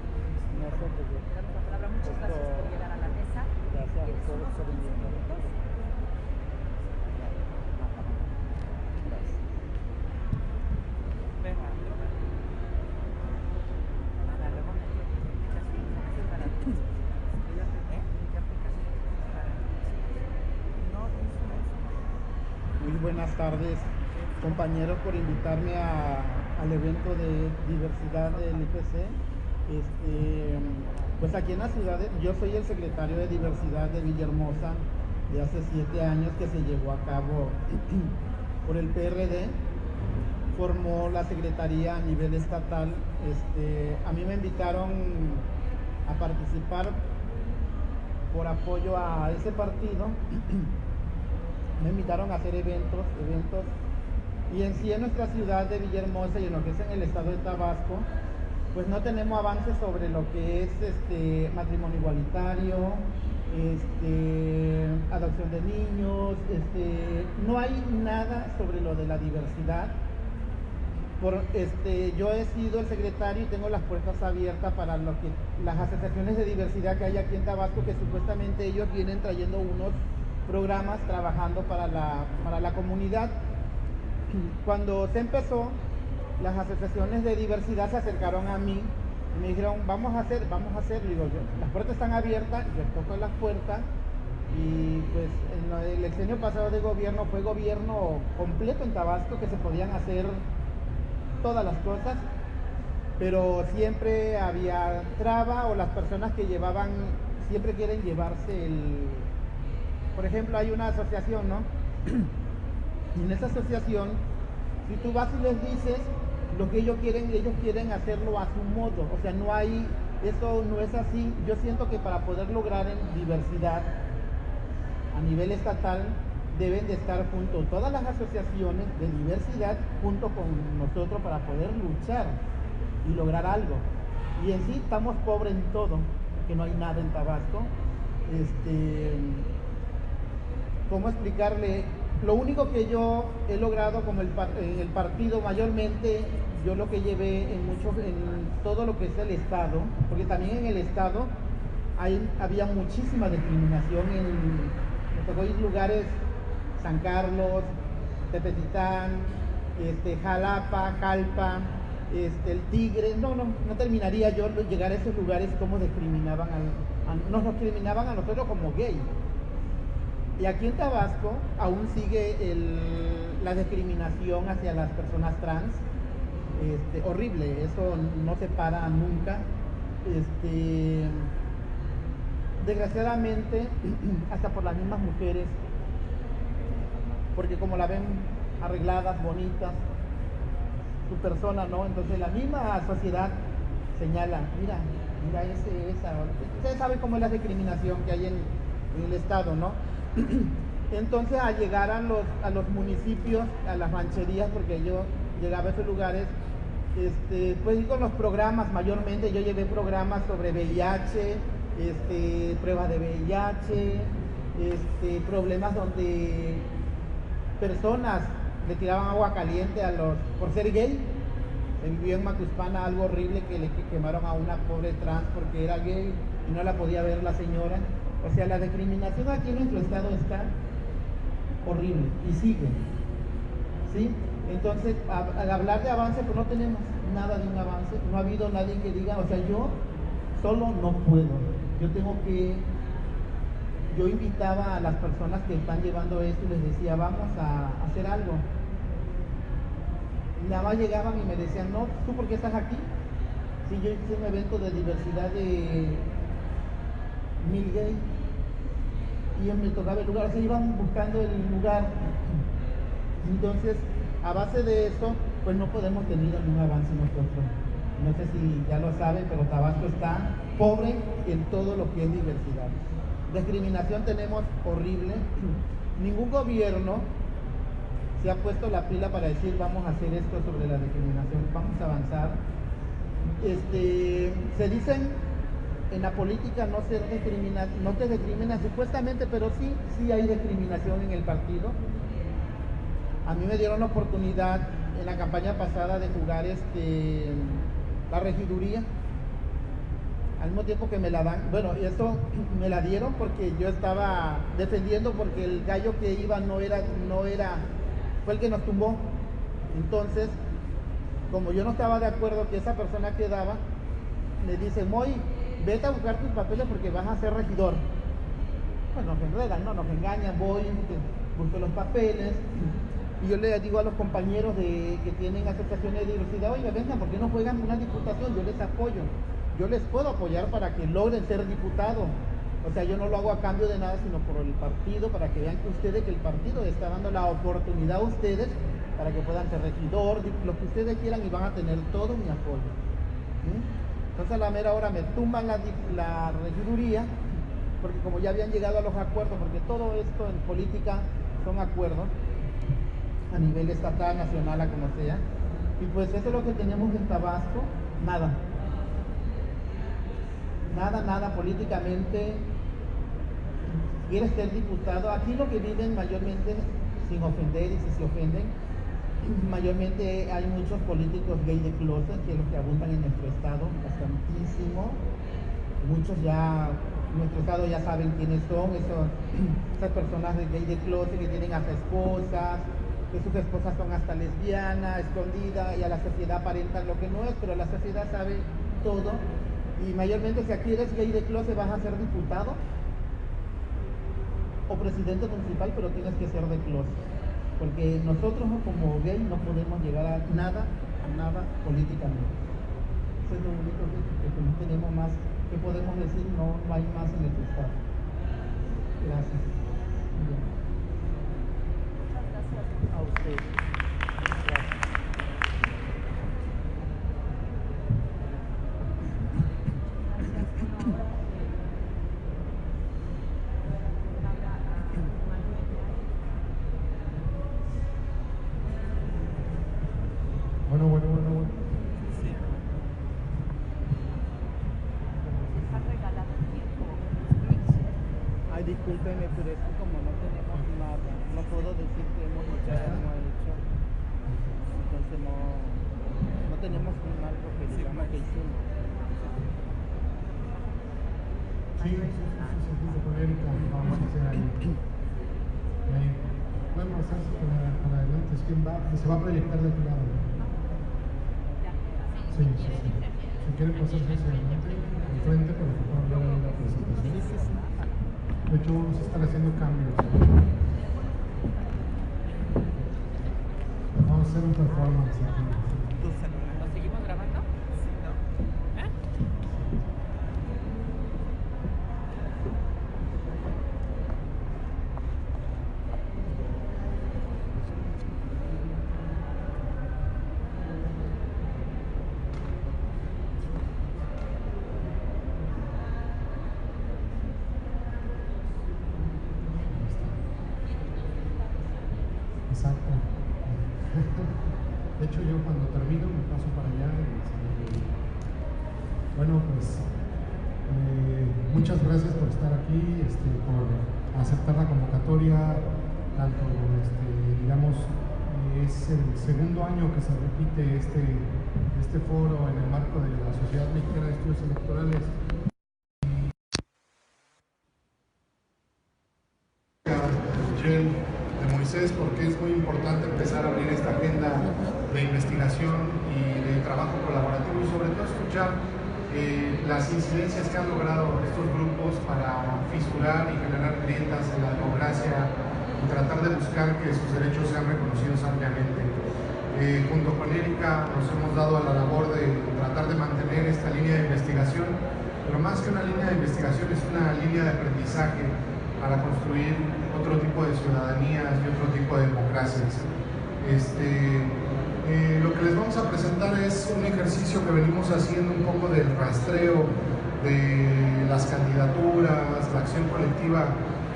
No sé, pues yo. Te damos la palabra. Muchas gracias por llegar a la mesa. Gracias ¿Tienes por unos 15 minutos? Venga, Muy buenas tardes, compañeros, por invitarme al evento de diversidad del IPC. Pues aquí en la ciudad, yo soy el secretario de diversidad de Villahermosa de hace 7 años, que se llevó a cabo por el PRD. Formó la secretaría a nivel estatal. A mí me invitaron a participar por apoyo a ese partido. Me invitaron a hacer eventos, y en sí en nuestra ciudad de Villahermosa y en lo que es en el estado de Tabasco, pues no tenemos avances sobre lo que es matrimonio igualitario, adopción de niños, no hay nada sobre lo de la diversidad. Yo he sido el secretario y tengo las puertas abiertas para lo que las asociaciones de diversidad que hay aquí en Tabasco, que supuestamente ellos vienen trayendo unos programas trabajando para la comunidad. Cuando se empezó, las asociaciones de diversidad se acercaron a mí y me dijeron, vamos a hacer, digo yo, las puertas están abiertas, yo toco las puertas. Y pues en el sexenio pasado de gobierno fue gobierno completo en Tabasco, que se podían hacer todas las cosas, pero siempre había traba, o las personas que llevaban siempre quieren llevarse por ejemplo, hay una asociación, ¿no? Y en esa asociación, si tú vas y les dices lo que ellos quieren hacerlo a su modo. O sea, eso no es así. Yo siento que para poder lograr en diversidad a nivel estatal, deben de estar junto todas las asociaciones de diversidad junto con nosotros para poder luchar y lograr algo. Y en sí estamos pobres en todo, que no hay nada en Tabasco. ¿Cómo explicarle? Lo único que yo he logrado como en el partido, mayormente yo lo que llevé en todo lo que es el estado, porque también en el estado había muchísima discriminación. Me tocó ir lugares, San Carlos, Tepetitán, Jalapa, Jalpa, el Tigre. No terminaría yo llegar a esos lugares, cómo discriminaban nos discriminaban a nosotros como gay. Y aquí en Tabasco aún sigue la discriminación hacia las personas trans. Horrible, eso no se para nunca. Desgraciadamente, hasta por las mismas mujeres, porque como la ven arregladas, bonitas, su persona, ¿no? Entonces la misma sociedad señala, mira esa. Ustedes saben cómo es la discriminación que hay en el estado, ¿no? Entonces, al llegar a los municipios, a las rancherías, porque yo llegaba a esos lugares, pues con los programas, mayormente yo llevé programas sobre VIH, pruebas de VIH, problemas donde personas le tiraban agua caliente por ser gay. Se vivió en Macuspana algo horrible, que le quemaron a una pobre trans porque era gay y no la podía ver la señora. O sea, la discriminación aquí en nuestro estado está horrible y sigue, ¿sí? Entonces, al hablar de avance, pues no tenemos nada de un avance. No ha habido nadie que diga, o sea, yo solo no puedo. Yo invitaba a las personas que están llevando esto y les decía, vamos a hacer algo. Y nada más llegaban y me decían, no, ¿tú por qué estás aquí? Si yo hice un evento de diversidad de 1000 gays y me tocaba el lugar, o sea, iban buscando el lugar. Entonces, a base de eso, pues no podemos tener ningún avance nosotros. No sé si ya lo saben, pero Tabasco está pobre en todo lo que es diversidad. Discriminación tenemos horrible. Ningún gobierno se ha puesto la pila para decir vamos a hacer esto sobre la discriminación, vamos a avanzar. Se dicen en la política no te discrimina supuestamente, pero sí hay discriminación en el partido. A mí me dieron la oportunidad en la campaña pasada de jugar la regiduría, al mismo tiempo que me la dan. Bueno, eso me la dieron porque yo estaba defendiendo, porque el gallo que iba no era, fue el que nos tumbó. Entonces, como yo no estaba de acuerdo que esa persona quedaba, le dice, Moy, vete a buscar tus papeles porque vas a ser regidor. Pues nos enredan, nos engañan, voy, busco los papeles. Y yo le digo a los compañeros que tienen asociaciones de diversidad, oiga, vengan, ¿por qué no juegan una diputación? Yo les apoyo. Yo les puedo apoyar para que logren ser diputados. O sea, yo no lo hago a cambio de nada, sino por el partido, para que vean que el partido está dando la oportunidad a ustedes para que puedan ser regidor, lo que ustedes quieran, y van a tener todo mi apoyo. Entonces a la mera hora me tumban la regiduría, porque como ya habían llegado a los acuerdos, porque todo esto en política son acuerdos, a nivel estatal, nacional, a como sea, y pues eso es lo que tenemos en Tabasco, nada, políticamente. ¿Quieres ser diputado? Aquí lo que viven mayormente, sin ofender, y si se ofenden, mayormente hay muchos políticos gay de closet, que es lo que abundan en nuestro estado, bastantísimo. Muchos ya, en nuestro estado ya saben quiénes son, esas personas de gay de closet que tienen a sus esposas, que sus esposas son hasta lesbianas, escondidas, y a la sociedad aparentan lo que no es, pero la sociedad sabe todo. Y mayormente, si aquí eres gay de closet, vas a ser diputado o presidente municipal, pero tienes que ser de closet, porque nosotros como gay no podemos llegar a nada políticamente. Eso es lo único que no tenemos más, que podemos decir, no hay más en el estado. Gracias. Muchas gracias A usted. Gracias. Bueno. Sí. Les han regalado tiempo. Ay, discúlpeme, pero es que como no tenemos nada, no puedo decir que hemos hecho o no hecho. Entonces no tenemos algo que digamos que hicimos. Sí, con Erika, vamos a hacer ahí. Pueden pasarse para adelante, es que se va a proyectar de tu lado, ¿no? Sí. Si quieren pasarse hacia adelante, enfrente, para que puedan ver ahí la presentación. Sí. De hecho, vamos a estar haciendo cambios. Vamos a hacer un performance aquí. Tu celular. ¿Lo seguimos grabando? Sí, no. Exacto. De hecho, yo cuando termino me paso para allá. Bueno, pues muchas gracias por estar aquí, por aceptar la convocatoria. Tanto, digamos, es el segundo año que se repite este foro en el marco de la Sociedad Mexicana de Estudios Electorales. De Moisés, porque es muy importante empezar a abrir esta agenda de investigación y de trabajo colaborativo, y sobre todo escuchar las incidencias que han logrado estos grupos para fisurar y generar grietas en la democracia y tratar de buscar que sus derechos sean reconocidos ampliamente. Junto con Erika nos hemos dado a la labor de tratar de mantener esta línea de investigación, pero más que una línea de investigación es una línea de aprendizaje para construir otro tipo de ciudadanías y otro tipo de democracias. Lo que les vamos a presentar es un ejercicio que venimos haciendo un poco del rastreo de las candidaturas, la acción colectiva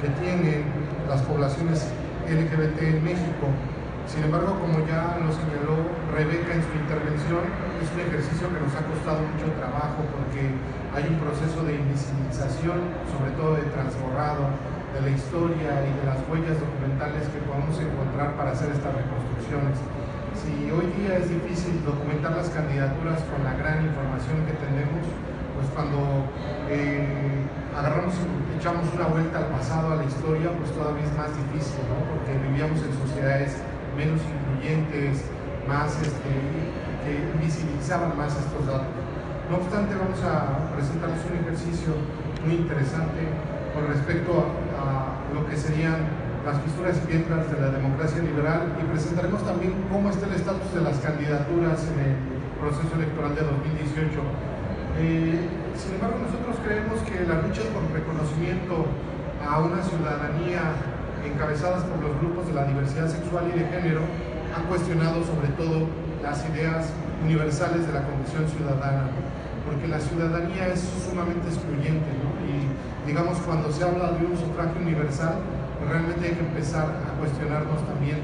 que tienen las poblaciones LGBT en México. Sin embargo, como ya lo señaló Rebeca en su intervención, es un ejercicio que nos ha costado mucho trabajo porque hay un proceso de invisibilización, sobre todo de transborrado de la historia y de las huellas documentales que podemos encontrar para hacer estas reconstrucciones. Si hoy día es difícil documentar las candidaturas con la gran información que tenemos, pues cuando echamos una vuelta al pasado, a la historia, pues todavía es más difícil, ¿no? Porque vivíamos en sociedades menos incluyentes, más que visibilizaban más estos datos. No obstante, vamos a presentarles un ejercicio muy interesante con respecto a lo que serían las fisuras y piedras de la democracia liberal, y presentaremos también cómo está el estatus de las candidaturas en el proceso electoral de 2018. Sin embargo, nosotros creemos que las luchas por reconocimiento a una ciudadanía encabezadas por los grupos de la diversidad sexual y de género han cuestionado sobre todo las ideas universales de la condición ciudadana, porque la ciudadanía es sumamente excluyente, ¿no? Y digamos, cuando se habla de un sufragio universal, pues realmente hay que empezar a cuestionarnos también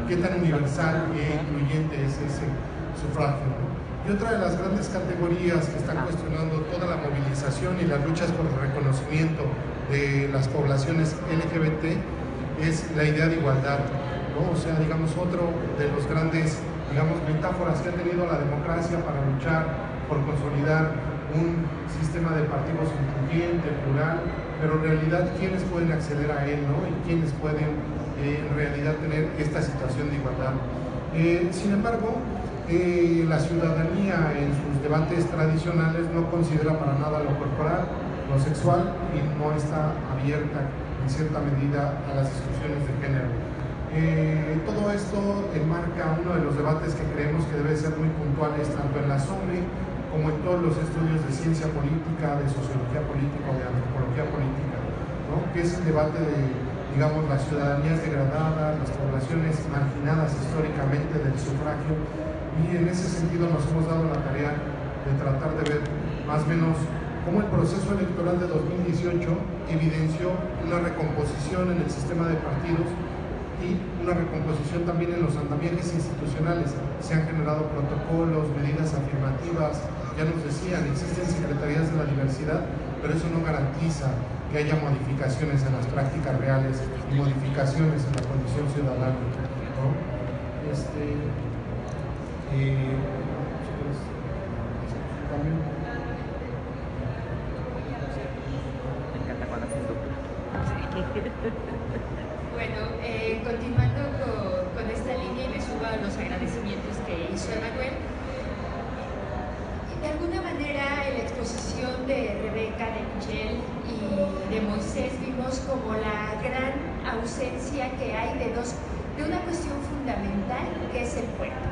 qué tan universal e incluyente es ese sufragio, ¿no? Y otra de las grandes categorías que están cuestionando toda la movilización y las luchas por el reconocimiento de las poblaciones LGBT es la idea de igualdad, ¿no? O sea, digamos, otro de los grandes, digamos, metáforas que ha tenido la democracia para luchar por consolidar un sistema de partidos incluyente, plural, pero en realidad quiénes pueden acceder a él, ¿no? Y quiénes pueden en realidad tener esta situación de igualdad. Sin embargo, la ciudadanía en sus debates tradicionales no considera para nada lo corporal, lo sexual, y no está abierta en cierta medida a las discusiones de género. Todo esto enmarca uno de los debates que creemos que debe ser muy puntuales tanto en la SOME como en todos los estudios de ciencia política, de sociología política o de antropología política, ¿no? Que es el debate de, digamos, las ciudadanías degradadas, las poblaciones marginadas históricamente del sufragio, y en ese sentido nos hemos dado la tarea de tratar de ver más o menos cómo el proceso electoral de 2018 evidenció una recomposición en el sistema de partidos y una recomposición también en los andamiajes institucionales. Se han generado protocolos, medidas afirmativas, ya nos decían, existen secretarías de la diversidad, pero eso no garantiza que haya modificaciones en las prácticas reales y modificaciones en la condición ciudadana, ¿no? Bueno, continuando con esta línea, y me subo a los agradecimientos que hizo Emanuel. De alguna manera, en la exposición de Rebeca, de Michelle y de Moisés, vimos como la gran ausencia que hay de una cuestión fundamental, que es el cuerpo.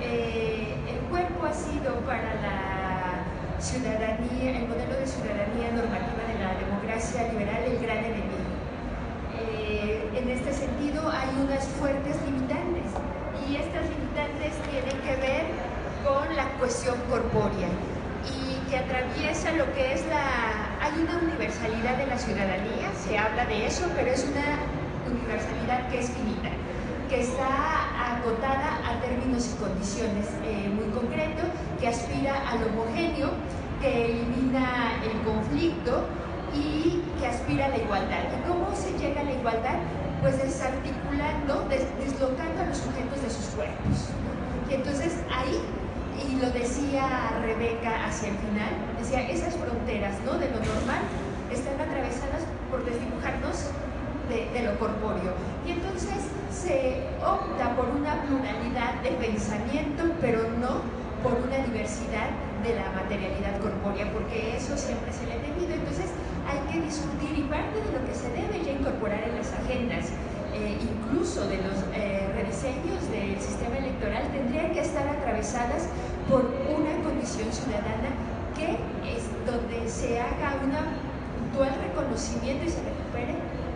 El cuerpo ha sido para la ciudadanía, el modelo de ciudadanía normativa de la democracia liberal, el gran enemigo. En este sentido hay unas fuertes limitantes, y estas limitantes tienen que ver con la cuestión corpórea y que atraviesa lo que es hay una universalidad de la ciudadanía, se habla de eso, pero es una universalidad que es finita, que está acotada a términos y condiciones muy concretos, que aspira al homogéneo, que elimina el conflicto y que aspira a la igualdad. ¿Y cómo se llega a la igualdad? Pues desarticulando, deslocando a los sujetos de sus cuerpos. Y entonces ahí, y lo decía Rebeca hacia el final, decía, esas fronteras, ¿no?, de lo normal están atravesadas por desdibujarnos de lo corpóreo. Y entonces se opta por una pluralidad de pensamiento, pero no por una diversidad de la materialidad corpórea, porque eso siempre se le ha tenido. Entonces hay que discutir, y parte de lo que se debe ya incorporar en las agendas, incluso de los rediseños del sistema electoral, tendrían que estar atravesadas por una condición ciudadana que es donde se haga un puntual reconocimiento y se recupere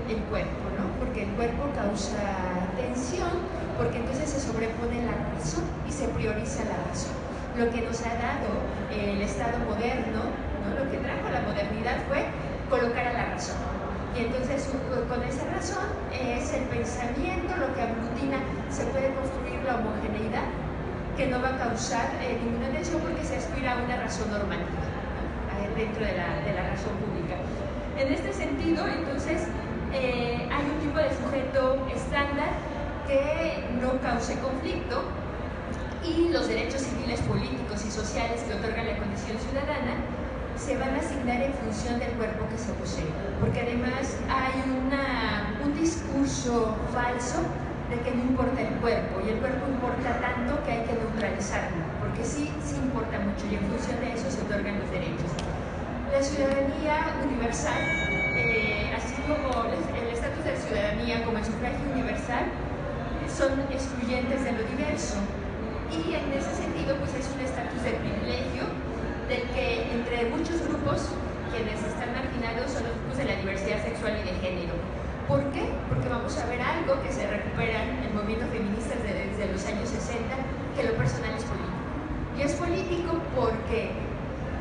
el cuerpo, ¿no? Porque el cuerpo causa tensión, porque entonces se sobrepone la razón y se prioriza la razón. Lo que nos ha dado el Estado moderno, ¿no?, lo que trajo la modernidad fue colocar a la razón. Y entonces con esa razón es el pensamiento lo que aglutina, se que no va a causar ninguna tensión porque se aspira a una razón normativa, ¿no? Dentro de la razón pública. En este sentido, entonces, hay un tipo de sujeto estándar que no cause conflicto, y los derechos civiles, políticos y sociales que otorga la condición ciudadana se van a asignar en función del cuerpo que se posee, porque además hay un discurso falso de que no importa el cuerpo, y el cuerpo importa tanto que hay que neutralizarlo, porque sí importa mucho, y en función de eso se otorgan los derechos. La ciudadanía universal, así como el estatus de ciudadanía como el sufragio universal, son excluyentes de lo diverso, y en ese sentido pues es un estatus de privilegio del que entre muchos grupos quienes están marginados son los grupos de la diversidad sexual y de género. ¿Por qué? Porque vamos a ver algo que se recupera en el movimiento feminista desde los años 60, que lo personal es político. Y es político porque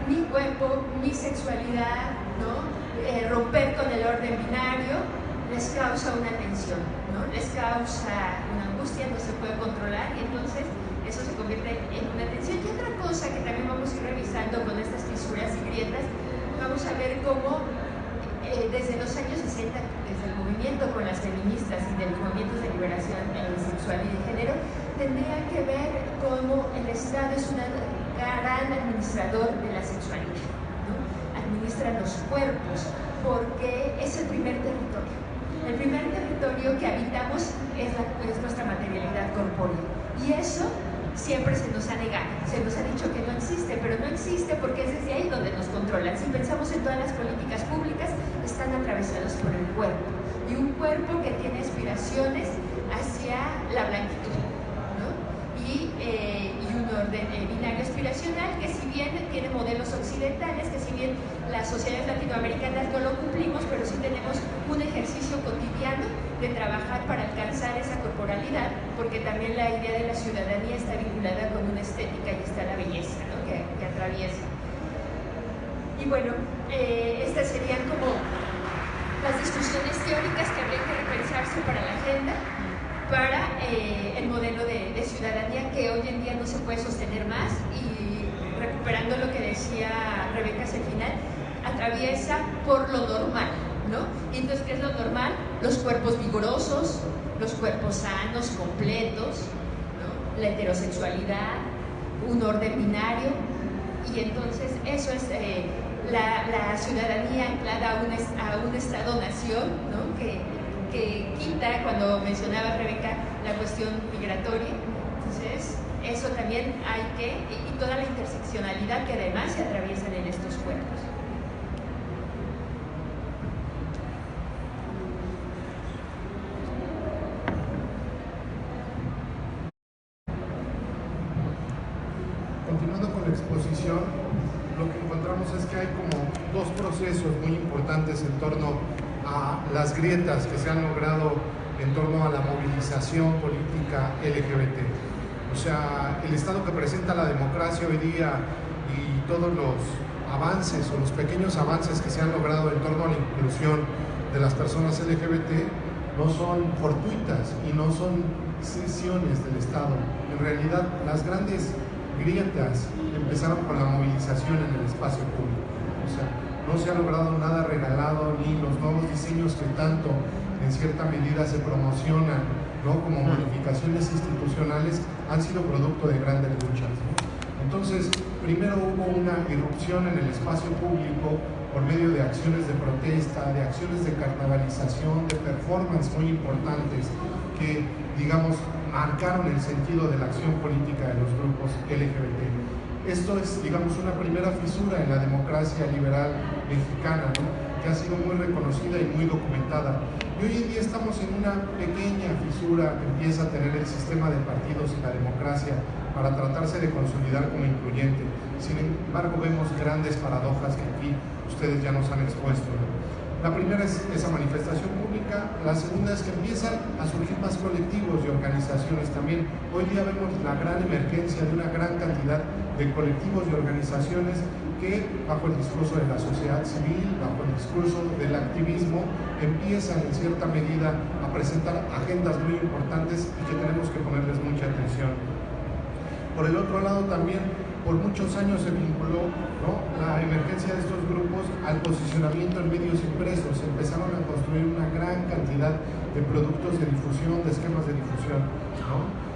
mi cuerpo, mi sexualidad, ¿no? Romper con el orden binario les causa una tensión, ¿no? Les causa una angustia, no se puede controlar, y entonces eso se convierte en una tensión. Y otra cosa que también vamos a ir revisando con estas fisuras y grietas, vamos a ver cómo desde los años 60, desde el movimiento con las feministas y de los movimientos de liberación sexual y de género, tendría que ver cómo el Estado es un gran administrador de la sexualidad, ¿no? Administra los cuerpos porque es el primer territorio. El primer territorio que habitamos es nuestra materialidad corpórea, y eso siempre se nos ha negado, se nos ha dicho que no existe, pero no existe porque es desde ahí donde nos controlan. Si pensamos en todas las políticas públicas, están atravesados por el cuerpo, y un cuerpo que tiene aspiraciones hacia la blanquitud, ¿no? Y un orden binario aspiracional que, si bien tiene modelos occidentales, que si bien las sociedades latinoamericanas no lo cumplimos, pero sí tenemos un ejercicio cotidiano de trabajar para alcanzar esa corporalidad, porque también la idea de la ciudadanía está vinculada con una estética, y está la belleza, ¿no? que atraviesa. Y bueno, estas serían como las discusiones teóricas que habría que repensarse para la agenda, para el modelo de ciudadanía que hoy en día no se puede sostener más, y recuperando lo que decía Rebeca hacia el final, atraviesa por lo normal, ¿no? Y entonces, ¿qué es lo normal? Los cuerpos vigorosos, los cuerpos sanos, completos, ¿no? La heterosexualidad, un orden binario, y entonces eso es la ciudadanía anclada a un Estado-nación, ¿no? que quita, cuando mencionaba Rebeca, la cuestión migratoria. Entonces, eso también hay que, y toda la interseccionalidad que además se atraviesan en estos cuerpos. Continuando con la exposición, lo que encontramos es que hay como dos procesos muy importantes en torno a las grietas que se han logrado en torno a la movilización política LGBT. O sea, el Estado que presenta la democracia hoy día y todos los avances o los pequeños avances que se han logrado en torno a la inclusión de las personas LGBT no son fortuitas y no son cesiones del Estado. En realidad, las grandes grietas empezaron con la movilización en el espacio público. O sea, no se ha logrado nada regalado, ni los nuevos diseños que tanto en cierta medida se promocionan, ¿no? Como modificaciones institucionales, han sido producto de grandes luchas, ¿no? Entonces, primero hubo una irrupción en el espacio público por medio de acciones de protesta, de acciones de carnavalización, de performance muy importantes que, digamos, marcaron el sentido de la acción política de los grupos LGBT. Esto es, digamos, una primera fisura en la democracia liberal mexicana, ¿no? Que ha sido muy reconocida y muy documentada. Y hoy en día estamos en una pequeña fisura que empieza a tener el sistema de partidos y la democracia para tratarse de consolidar como incluyente. Sin embargo, vemos grandes paradojas que aquí ustedes ya nos han expuesto, ¿no? La primera es esa manifestación pública, la segunda es que empiezan a surgir más colectivos y organizaciones también. Hoy día vemos la gran emergencia de una gran cantidad de colectivos y organizaciones que, bajo el discurso de la sociedad civil, bajo el discurso del activismo, empiezan en cierta medida a presentar agendas muy importantes y que tenemos que ponerles mucha atención. Por el otro lado también, por muchos años se vinculó, ¿no?, la emergencia de estos grupos al posicionamiento en medios impresos. Empezaron a construir una gran cantidad de productos de difusión, de esquemas de difusión, ¿no?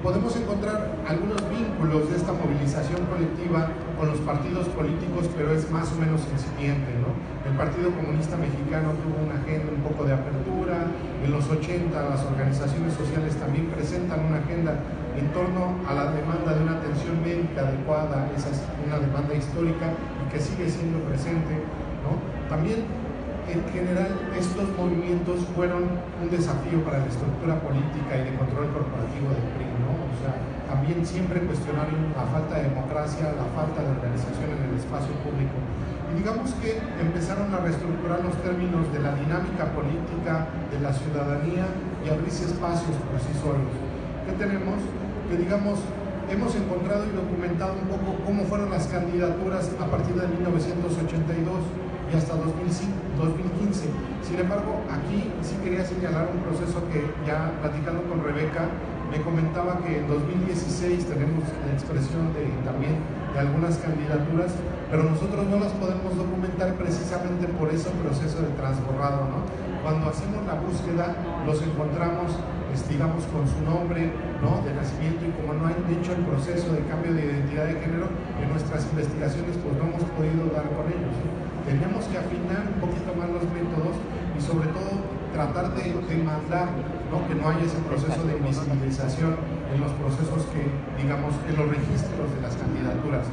Podemos encontrar algunos vínculos de esta movilización colectiva con los partidos políticos, pero es más o menos incipiente, ¿no? El Partido Comunista Mexicano tuvo una agenda un poco de apertura. En los 80 las organizaciones sociales también presentan una agenda en torno a la demanda de una atención médica adecuada. Esa es una demanda histórica y que sigue siendo presente, ¿no? También, en general, estos movimientos fueron un desafío para la estructura política y de control corporativo del PRI, ¿no? O sea, también siempre cuestionaron la falta de democracia, la falta de organización en el espacio público. Y digamos que empezaron a reestructurar los términos de la dinámica política, de la ciudadanía, y abrirse espacios por sí solos. ¿Qué tenemos? Que, digamos, hemos encontrado y documentado un poco cómo fueron las candidaturas a partir de 1982 y hasta 2015. Sin embargo, aquí sí quería señalar un proceso que, ya platicando con Rebeca, me comentaba que en 2016 tenemos la expresión también de algunas candidaturas, pero nosotros no las podemos documentar precisamente por ese proceso de transborrado, ¿no? Cuando hacemos la búsqueda, los encontramos, digamos, con su nombre, ¿no?, de nacimiento, y como no han hecho el proceso de cambio de identidad de género, en nuestras investigaciones pues no hemos podido dar con ellos, ¿sí? Tenemos que afinar un poquito más los métodos y sobre todo tratar de mandar, ¿no?, que no haya ese proceso de invisibilización en los procesos que, digamos, en los registros de las candidaturas.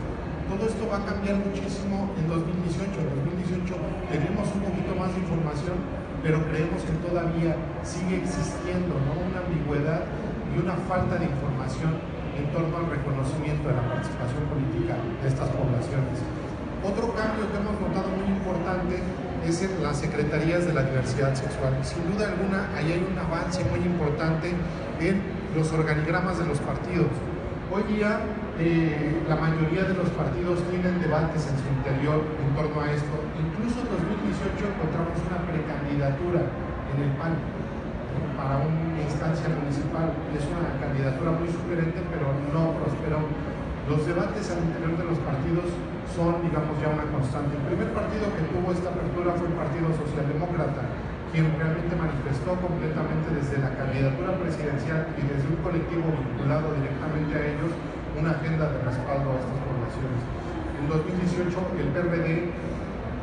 Todo esto va a cambiar muchísimo en 2018. En 2018 tenemos un poquito más de información, pero creemos que todavía sigue existiendo, ¿no?, una ambigüedad y una falta de información en torno al reconocimiento de la participación política de estas poblaciones. Otro cambio que hemos notado muy importante es en las secretarías de la diversidad sexual. Sin duda alguna, ahí hay un avance muy importante en los organigramas de los partidos. Hoy día, la mayoría de los partidos tienen debates en su interior en torno a esto. Incluso en 2018 encontramos una precandidatura en el PAN para una instancia municipal. Es una candidatura muy sugerente, pero no prosperó. Los debates al interior de los partidos son, digamos, ya una constante. El primer partido que tuvo esta apertura fue el Partido Socialdemócrata, quien realmente manifestó completamente desde la candidatura presidencial y desde un colectivo vinculado directamente a ellos una agenda de respaldo a estas poblaciones. En 2018 el PRD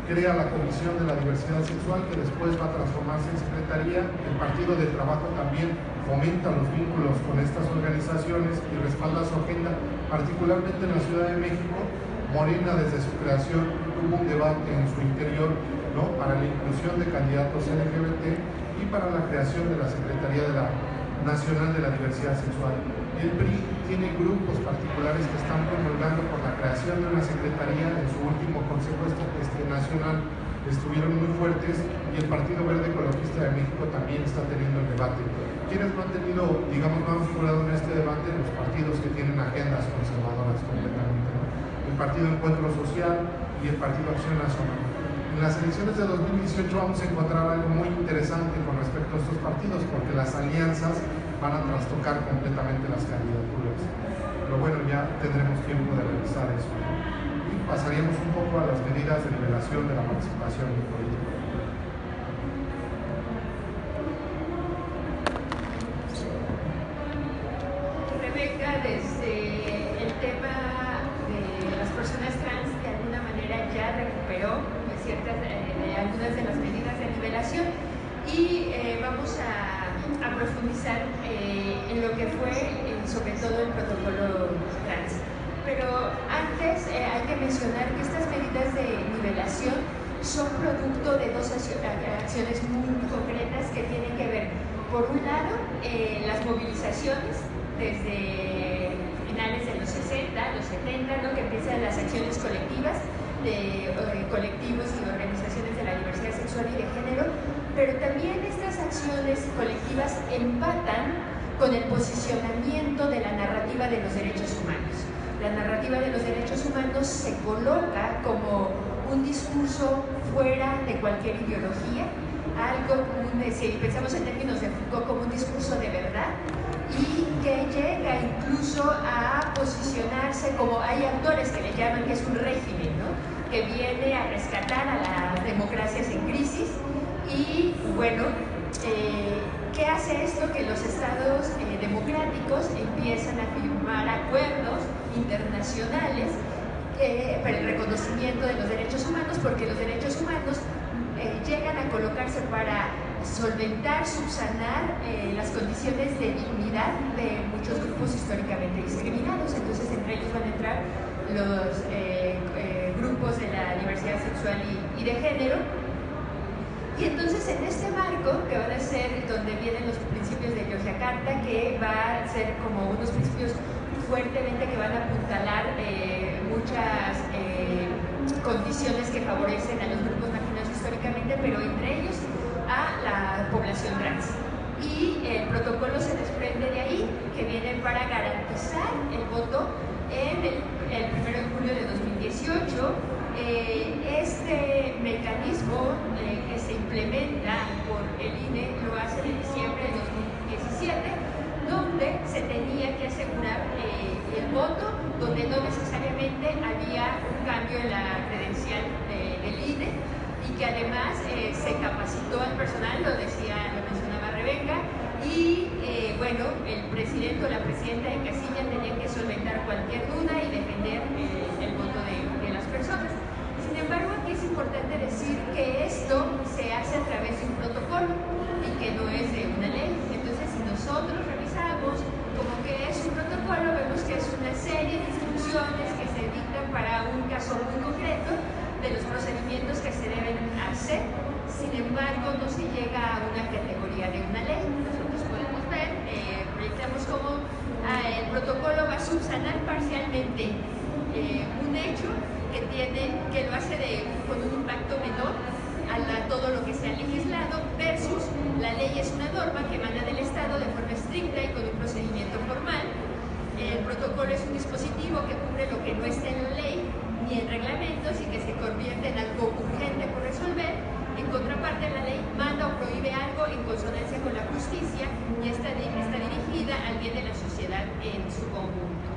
crea la Comisión de la Diversidad Sexual, que después va a transformarse en Secretaría. El Partido del Trabajo también fomenta los vínculos con estas organizaciones y respalda su agenda, particularmente en la Ciudad de México. Morena, desde su creación, tuvo un debate en su interior, ¿no?, para la inclusión de candidatos LGBT y para la creación de la Secretaría Nacional de la Diversidad Sexual. El PRI tiene grupos particulares que están promulgando por la creación de una secretaría. En su último Consejo Nacional estuvieron muy fuertes, y el Partido Verde Ecologista de México también está teniendo el debate. Quienes no han tenido, digamos, no han figurado en este debate, los partidos que tienen agendas conservadoras completamente, ¿no? El Partido Encuentro Social y el Partido Acción Nacional. En las elecciones de 2018 vamos a encontrar algo muy interesante con respecto a estos partidos, porque las alianzas van a trastocar completamente las candidaturas. Pero bueno, ya tendremos tiempo de revisar eso, ¿no? Y pasaríamos un poco a las medidas de nivelación de la participación política. Rebeca, desde el tema de las personas trans, de alguna manera ya recuperó algunas de las medidas de nivelación, y vamos a profundizar en lo que fue sobre todo el protocolo trans. Pero antes hay que mencionar que estas medidas de nivelación son producto de dos acciones muy concretas que tienen que ver, por un lado, las movilizaciones desde finales de los 60, los 70, ¿no?, que empiezan las acciones colectivas de colectivos y organizaciones de la diversidad sexual y de género, pero también estas acciones colectivas empatan con el posicionamiento de la narrativa de los derechos humanos. La narrativa de los derechos humanos se coloca como un discurso fuera de cualquier ideología, algo si pensamos en términos de Foucault, como un discurso de verdad, y que llega incluso a posicionarse como, hay autores que le llaman que es un régimen, ¿no?, que viene a rescatar a las democracias en crisis. Y bueno, ¿qué hace esto? Que los estados democráticos empiezan a firmar acuerdos internacionales para el reconocimiento de los derechos humanos, porque los derechos humanos llegan a colocarse para solventar, subsanar las condiciones de dignidad de muchos grupos históricamente discriminados. Entonces, entre ellos van a entrar los grupos de la diversidad sexual y de género. Y entonces, en este marco, que van a ser donde vienen los principios de Yogyakarta, que va a ser como unos principios fuertemente que van a apuntalar muchas condiciones que favorecen a los grupos marginados históricamente, pero entre ellos a la población trans. Y el protocolo se desprende de ahí, que viene para garantizar el voto en el 1 de julio de 2018. Este mecanismo que se implementa por el INE lo hace en diciembre de 2017, donde se tenía que asegurar el voto, donde no necesariamente había un cambio en la credencial del INE, y que además se capacitó al personal, lo mencionaba Rebeca, y bueno, el presidente o la presidenta de casilla tenía que solventar cualquier duda y defender el voto de las personas. Sin embargo, aquí es importante decir que esto se hace a través de un protocolo y que no es de una ley. Entonces, si nosotros revisamos como que es un protocolo, vemos que es una serie de instrucciones que se dictan para un caso muy concreto de los procedimientos que se deben hacer. Sin embargo, no se llega a una categoría de una ley. Nosotros podemos ver, proyectamos cómo el protocolo va a subsanar parcialmente un hecho que lo hace con un impacto menor a todo lo que se ha legislado, versus la ley es una norma que emana del Estado de forma estricta y con un procedimiento formal. El protocolo es un dispositivo que cubre lo que no está en la ley ni en reglamentos y que se convierte en algo urgente por resolver. En contraparte, la ley manda o prohíbe algo en consonancia con la justicia y está dirigida al bien de la sociedad en su conjunto.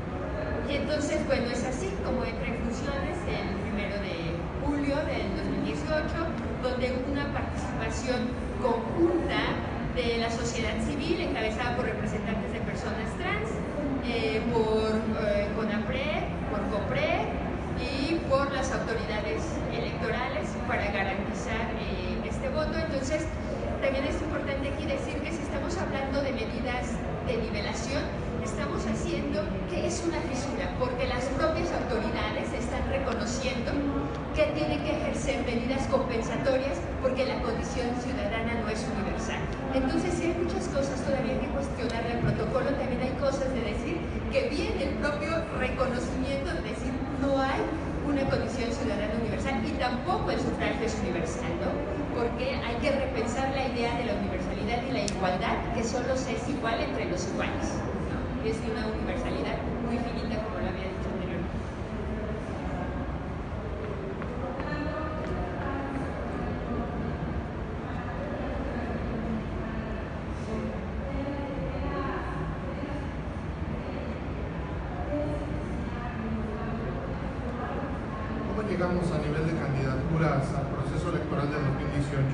Y entonces, bueno, es así como entra en funciones el 1 de julio del 2018, donde una participación conjunta de la sociedad civil, encabezada por representantes de personas trans, por CONAPRED, por COPRED y por las autoridades electorales para garantizar este voto. Entonces, también es importante aquí decir que si estamos hablando de medidas de nivelación, estamos haciendo que es una fisura, porque las propias autoridades están reconociendo que tienen que ejercer medidas compensatorias porque la condición ciudadana no es universal. Entonces, si hay muchas cosas todavía que cuestionar del protocolo, también hay cosas de decir que viene el propio reconocimiento de decir no hay una condición ciudadana universal y tampoco el sufragio es universal, ¿no? Porque hay que repensar la idea de la universalidad y la igualdad, que solo se es igual entre los iguales, ¿no? Es de una universalidad muy finita, como lo había dicho anteriormente. Llegamos a nivel de candidaturas al proceso electoral de 2018.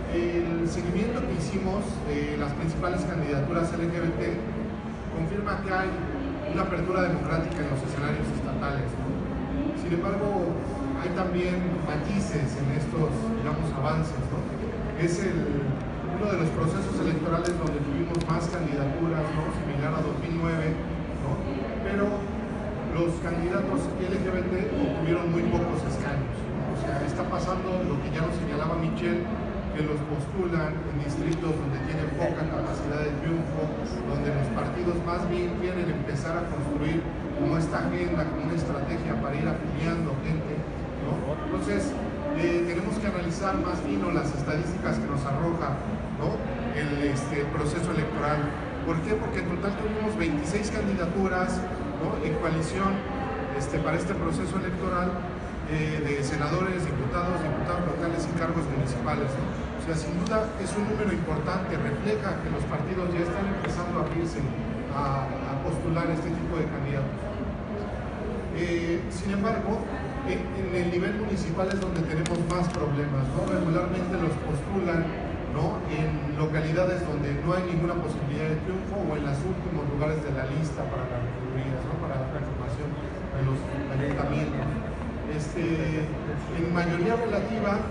El seguimiento que hicimos de las principales candidaturas LGBT confirma que hay una apertura democrática en los escenarios estatales, ¿no? Sin embargo, hay también matices en estos, digamos, avances, ¿no? Es uno de los procesos electorales donde tuvimos más candidaturas, ¿no? Similar a 2009, ¿no? Pero los candidatos LGBT obtuvieron muy pocos escaños, ¿no? O sea, está pasando lo que ya nos señalaba Michelle, que los postulan en distritos donde tienen poca capacidad de triunfo, donde los partidos más bien quieren empezar a construir como esta agenda, como una estrategia para ir afiliando gente, ¿no? Entonces, tenemos que analizar más fino las estadísticas que nos arroja, ¿no? el proceso electoral. ¿Por qué? Porque en total tuvimos 26 candidaturas, ¿no? En coalición para este proceso electoral de senadores, diputados locales y cargos municipales, ¿no? O sea, sin duda es un número importante, refleja que los partidos ya están empezando a abrirse a postular este tipo de candidatos. Sin embargo, en el nivel municipal es donde tenemos más problemas, ¿no? Regularmente los postulan, ¿no?, en localidades donde no hay ninguna posibilidad de triunfo o en los últimos lugares de la lista para las regidurías, ¿no?, para la transformación de los ayuntamientos. En mayoría relativa,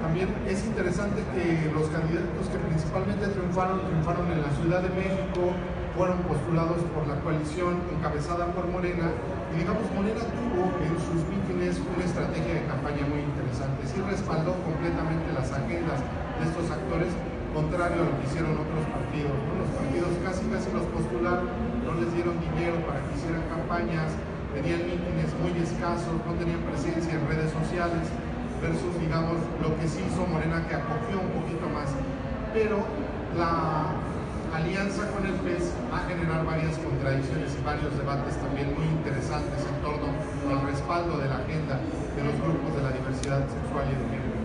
también es interesante que los candidatos que principalmente triunfaron en la Ciudad de México, fueron postulados por la coalición encabezada por Morena, y digamos, Morena tuvo en sus mítines una estrategia de campaña muy interesante. Sí respaldó completamente las agendas de estos actores, contrario a lo que hicieron otros partidos, ¿no? Los partidos casi los postularon, no les dieron dinero para que hicieran campañas, tenían mítines muy escasos, no tenían presencia en redes sociales, versus, digamos, lo que sí hizo Morena, que acogió un poquito más. Pero la alianza con el PES va a generar varias contradicciones y varios debates también muy interesantes en torno al respaldo de la agenda de los grupos de la diversidad sexual y de género.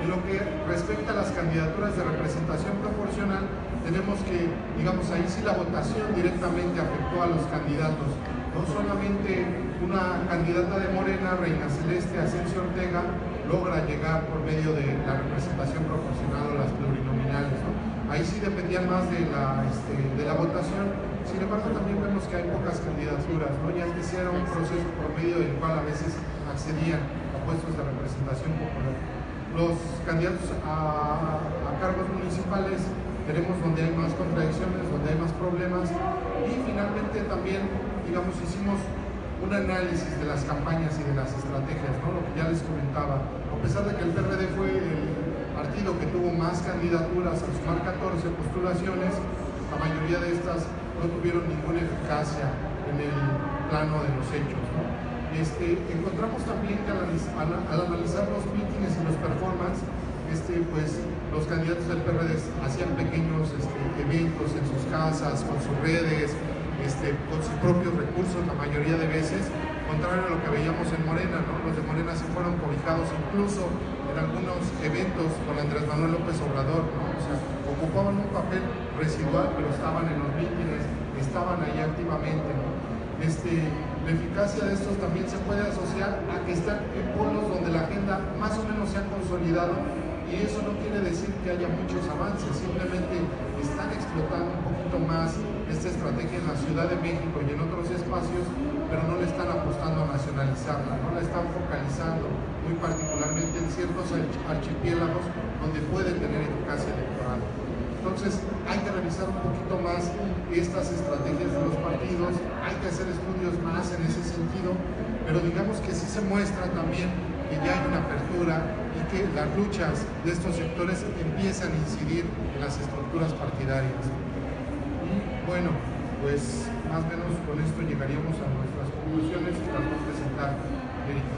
En lo que respecta a las candidaturas de representación proporcional, tenemos que, digamos, ahí sí la votación directamente afectó a los candidatos. No solamente una candidata de Morena, Reina Celeste Asensio Ortega, logra llegar por medio de la representación proporcional o las plurinominales, ¿no? Ahí sí dependían más de la votación. Sin embargo, también vemos que hay pocas candidaturas, ¿no? Y antes era un proceso por medio del cual a veces accedían a puestos de representación popular. Los candidatos a cargos municipales tenemos donde hay más contradicciones, donde hay más problemas, y finalmente también, digamos, hicimos un análisis de las campañas y de las estrategias, ¿no? Lo que ya les comentaba. A pesar de que el PRD fue el partido que tuvo más candidaturas, al sumar 14 postulaciones, la mayoría de estas no tuvieron ninguna eficacia en el plano de los hechos, ¿no? Encontramos también que al analizar los mítines y los performances, pues los candidatos del PRD hacían pequeños eventos en sus casas, con sus redes, con sus propios recursos la mayoría de veces, contrario a lo que veíamos en Morena, ¿no? Los de Morena sí fueron cobijados incluso en algunos eventos con Andrés Manuel López Obrador, ¿no? O sea, ocupaban un papel residual, pero estaban en los mítines, estaban ahí activamente, ¿no? La eficacia de estos también se puede asociar a que están en polos donde la agenda más o menos se ha consolidado, y eso no quiere decir que haya muchos avances, simplemente están explotando un poquito más esta estrategia en la Ciudad de México y en otros espacios, pero no le están apostando a nacionalizarla, no la están focalizando muy particularmente en ciertos archipiélagos donde puede tener eficacia electoral. Entonces hay que revisar un poquito más estas estrategias de los partidos, hay que hacer estudios más en ese sentido, pero digamos que sí se muestra también que ya hay una apertura y que las luchas de estos sectores empiezan a incidir en las estructuras partidarias. Y bueno, pues más o menos con esto llegaríamos a nuestras conclusiones que las va a presentar Erika.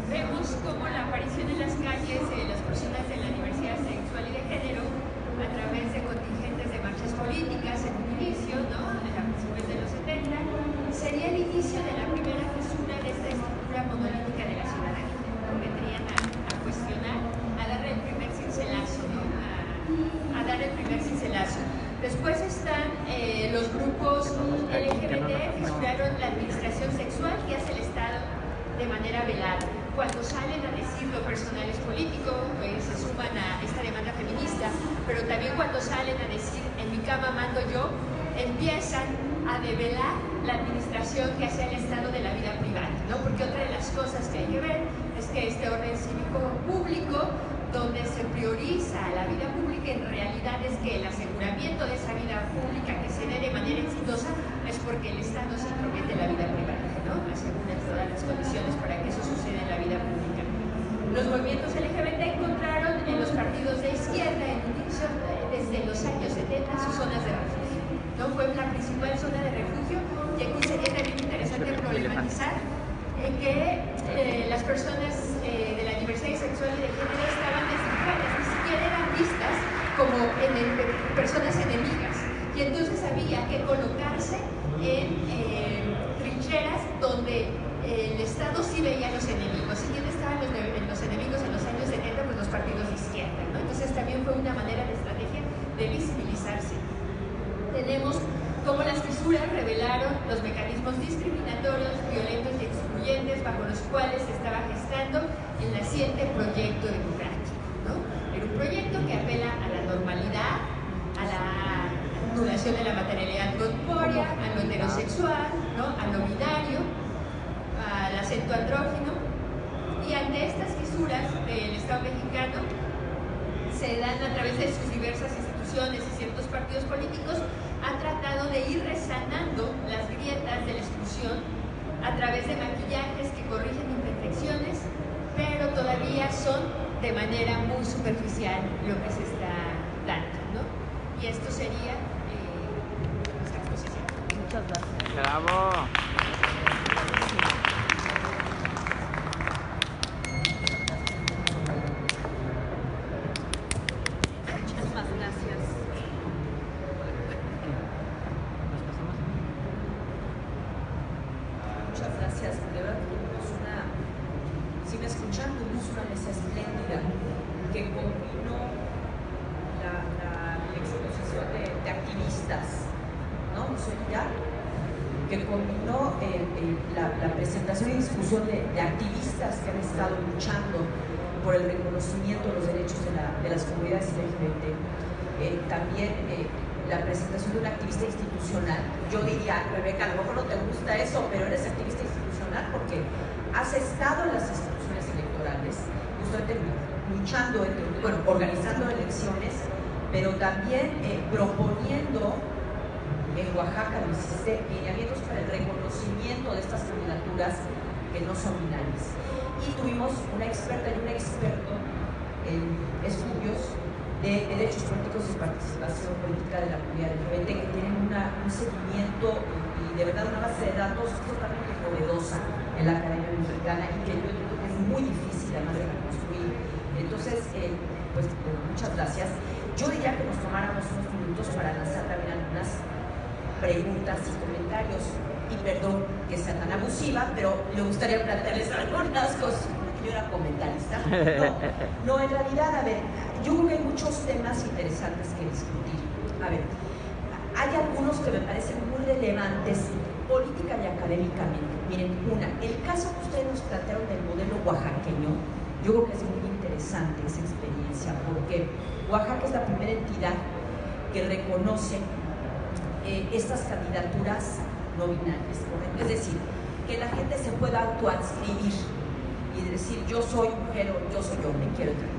Vemos cómo la aparición en las calles de las personas de la diversidad sexual y de género a través de contingentes de marchas políticas en un inicio, ¿no?, a principios de los 70, sería el inicio de la primera fisura de esta estructura monolítica de la ciudadanía. Vendrían a cuestionar, a darle el primer cincelazo, ¿no?, a dar el primer cincelazo. Después están los grupos LGBT, fisuraron la administración sexual que hace el Estado de manera velada. Cuando salen a decir lo personal es político, pues se suman a esta demanda feminista, pero también cuando salen a decir en mi cama mando yo, empiezan a develar la administración que hace el Estado de la vida privada, ¿no? Porque otra de las cosas que hay que ver es que este orden cívico público, donde se prioriza la vida pública, en realidad es que el aseguramiento de esa vida pública que se dé de manera exitosa es porque el Estado se intromete en la vida privada, ¿no? Asegura todas las condiciones para que eso suceda en la vida pública. Los movimientos LGBT encontraron en los partidos de izquierda en inicio, desde los años 70, sus zonas de refugio, ¿no? Fue la principal zona de refugio, y aquí sería también interesante problematizar en que las personas de la diversidad sexual y de género estaban designadas, ni siquiera eran vistas como personas enemigas, y entonces había que colocarse en trincheras donde el Estado sí veía a los enemigos. ¿Y quién estaban los fisuras revelaron los mecanismos discriminatorios, violentos y excluyentes bajo los cuales se estaba gestando el naciente proyecto democrático, ¿no? Era un proyecto que apela a la normalidad, a la anulación de la materialidad corpórea, a lo heterosexual, ¿no? A lo binario, al acento andrógino. Y ante estas fisuras del Estado mexicano se dan a través de sus diversas instituciones y ciertos partidos políticos, ha tratado de ir resanando las grietas de la exclusión a través de maquillajes que corrigen imperfecciones, pero todavía son de manera muy superficial lo que se está dando, ¿no? Y esto sería nuestra exposición. Muchas gracias. ¡Bravo! Muchísimas gracias. Muchas gracias. De verdad tuvimos una, si me escuchan, tuvimos una mesa espléndida que combinó la exposición de activistas, ¿no? Que combinó la presentación y discusión de activistas que han estado luchando por el reconocimiento de los derechos de las comunidades LGBT. También la presentación de un activista institucional. Yo diría, Rebeca, a lo mejor no te gusta eso, pero eres activista institucional porque has estado en las instituciones electorales, justamente luchando, organizando elecciones, pero también proponiendo en Oaxaca, lo hiciste, lineamientos para el reconocimiento de estas candidaturas que no son binarias. Y tuvimos una experta y un experto en estudios de derechos políticos y participación política de la comunidad LGBT que tienen un seguimiento y de verdad una base de datos totalmente novedosa en la Academia Mexicana y que yo digo que es muy difícil además de reconstruir. Entonces, pues muchas gracias. Yo diría que nos tomáramos unos minutos para lanzar también algunas preguntas y comentarios, y perdón que sea tan abusiva, pero me gustaría plantearles algunas cosas. Yo era comentarista. No, en realidad, a ver, yo creo que hay muchos temas interesantes que discutir. A ver, hay algunos que me parecen muy relevantes política y académicamente. Miren, el caso que ustedes nos plantearon del modelo oaxaqueño, yo creo que es muy interesante esa experiencia, porque Oaxaca es la primera entidad que reconoce estas candidaturas no binarias, ¿correcto? Es decir, que la gente se pueda autoadscribir y decir yo soy mujer o yo soy hombre, quiero entrar.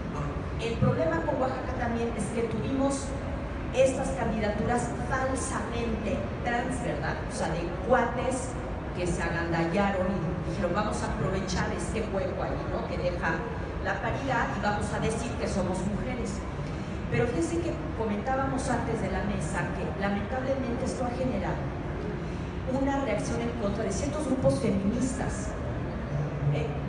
El problema con Oaxaca también es que tuvimos estas candidaturas falsamente trans, ¿verdad? O sea, de cuates que se agandallaron y dijeron vamos a aprovechar este juego ahí, ¿no? Que deja la paridad y vamos a decir que somos mujeres. Pero fíjense que comentábamos antes de la mesa que lamentablemente esto ha generado una reacción en contra de ciertos grupos feministas.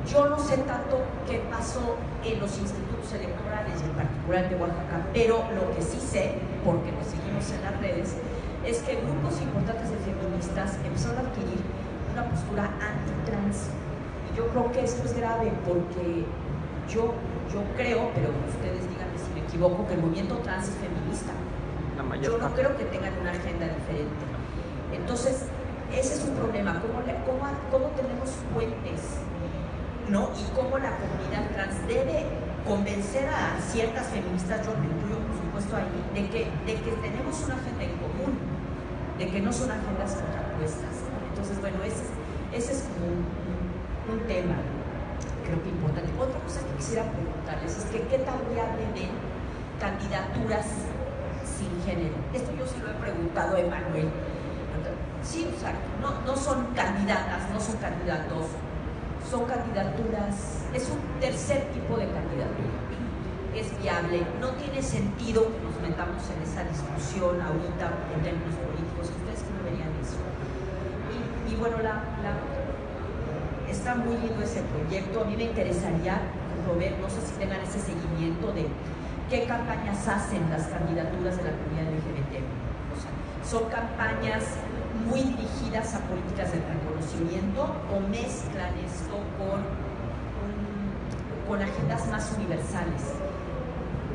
Yo no sé tanto qué pasó en los institutos electorales y en particular de Oaxaca, pero lo que sí sé, porque nos seguimos en las redes, es que grupos importantes de feministas empezaron a adquirir una postura anti-trans. Y yo creo que esto es grave porque yo creo, pero ustedes díganme si me equivoco, que el movimiento trans es feminista. Yo no creo que tengan una agenda diferente. Entonces, ese es un problema. ¿Cómo tenemos puentes, ¿no? Y cómo la comunidad trans debe convencer a ciertas feministas, yo me incluyo por supuesto ahí, de que tenemos una agenda en común, de que no son agendas contrapuestas, ¿no? Entonces, bueno, ese es como un tema, creo que importante. Otra cosa que quisiera preguntarles es que qué tan viable ven candidaturas sin género. Esto yo se lo he preguntado a Emanuel. Sí, o sea, no son candidatas, no son candidatos, son candidaturas, es un tercer tipo de candidatura. Es viable, no tiene sentido que nos metamos en esa discusión ahorita en términos políticos. ¿Ustedes cómo verían eso? Y bueno, está muy lindo ese proyecto. A mí me interesaría ver, no sé si tengan ese seguimiento de qué campañas hacen las candidaturas de la comunidad LGBT. O sea, son campañas muy dirigidas a políticas de reconocimiento o mezclan esto con agendas más universales.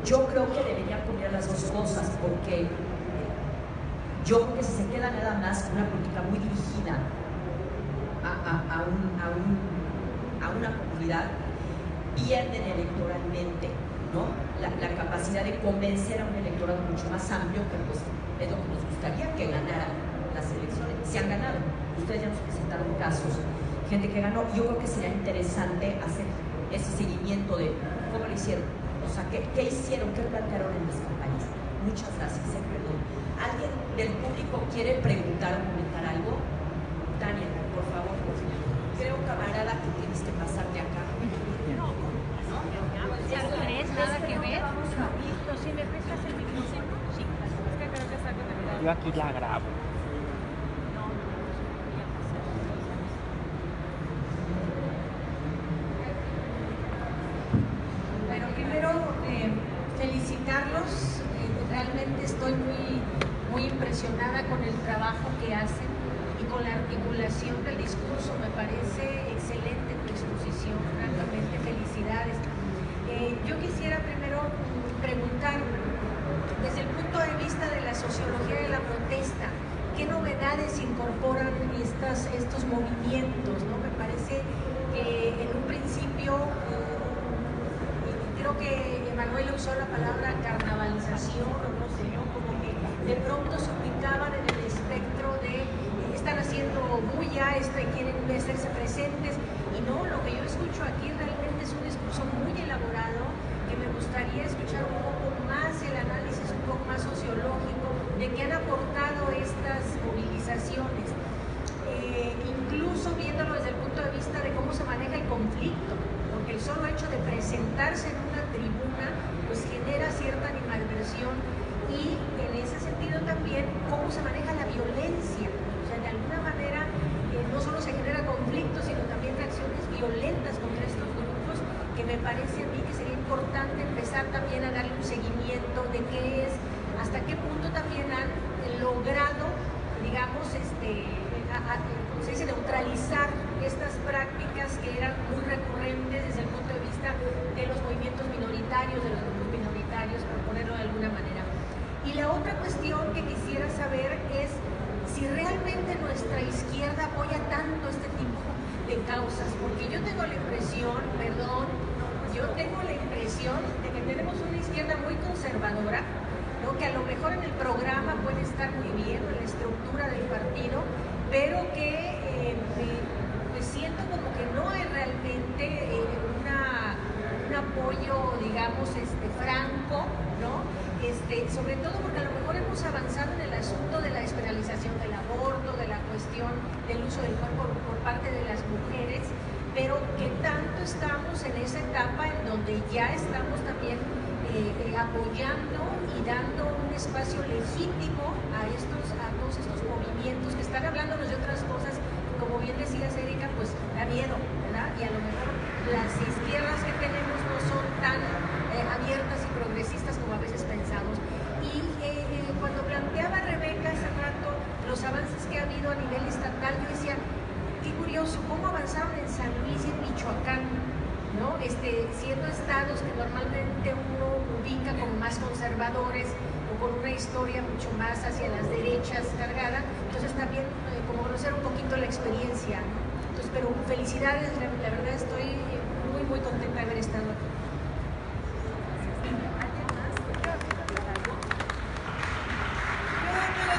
Yo creo que deberían combinar las dos cosas porque Yo creo que si se queda nada más una política muy dirigida a una comunidad, pierden electoralmente, ¿no? La capacidad de convencer a un electorado mucho más amplio, que pues es lo que nos gustaría que ganaran las elecciones. Se han ganado. Ustedes ya nos presentaron casos, gente que ganó. Yo creo que sería interesante hacer ese seguimiento de cómo lo hicieron, o sea, qué hicieron, qué plantearon en las campañas. Muchas gracias, perdón. ¿Alguien del público quiere preguntar o comentar algo? Tania, por favor. Creo, camarada, que tienes que pasarte acá. No, nada que ver. Listo, si me prestas el micrófono, sí. Es que creo que está conectado. Yo aquí la grabo. Bueno, primero felicitarlos. Realmente estoy muy impresionada con el trabajo que hacen y con la articulación del discurso. Me parece excelente tu exposición. Francamente, felicidades. Yo quisiera primero preguntar, desde el punto de vista de la sociología de la protesta, ¿qué novedades incorporan estos movimientos, ¿no? Me parece que en un principio, creo que Emanuel usó la palabra carnavalización, no sé, ¿no? Como que de pronto se ubicaban en el espectro de están haciendo bulla, quieren hacerse presentes, y no, lo que yo escucho aquí realmente es un discurso muy elaborado, que me gustaría escuchar un poco más el análisis un poco más sociológico de qué han aportado estas movilizaciones, incluso viéndolo desde el punto de vista de cómo se maneja el conflicto, porque el solo hecho de presentarse en una tribuna pues genera cierta animadversión, y en ese sentido también cómo se maneja la violencia. O sea, de alguna manera no solo se genera conflicto, sino también reacciones violentas contra estos grupos, que me parece a mí que sería importante empezar también a darle un seguimiento de qué es, hasta qué punto también han logrado, digamos, neutralizar estas prácticas que eran muy recurrentes desde el punto de vista de los movimientos minoritarios, de los grupos minoritarios, por ponerlo de alguna manera. Y la otra cuestión que quisiera saber es si realmente nuestra izquierda apoya tanto este tipo de causas, porque yo tengo la impresión, de que tenemos una izquierda muy conservadora, ¿no? Que a lo mejor en el programa puede estar muy bien, en la estructura del partido, pero que me siento como que no hay realmente un apoyo, digamos, franco, ¿no? Sobre todo porque a lo mejor hemos avanzado en el asunto de la despenalización del aborto, de la cuestión del uso del cuerpo por parte de las mujeres, pero que tanto estamos en esa etapa en donde ya estamos también apoyando y dando un espacio legítimo a todos estos movimientos que están hablándonos de otras cosas, como bien decías, Erika, pues da miedo, ¿verdad? Y a lo mejor las izquierdas que tenemos no son tan abiertas y progresistas como a veces pensamos. Y cuando planteaba Rebeca hace rato los avances que ha habido a nivel estatal, yo decía, qué curioso, cómo avanzaron en San Luis y en Michoacán, ¿no? Siendo estados que normalmente uno ubica como más conservadores o con una historia mucho más hacia las derechas cargada, entonces también como conocer un poquito la experiencia, ¿no? Entonces, pero felicidades, la verdad estoy muy contenta de haber estado aquí.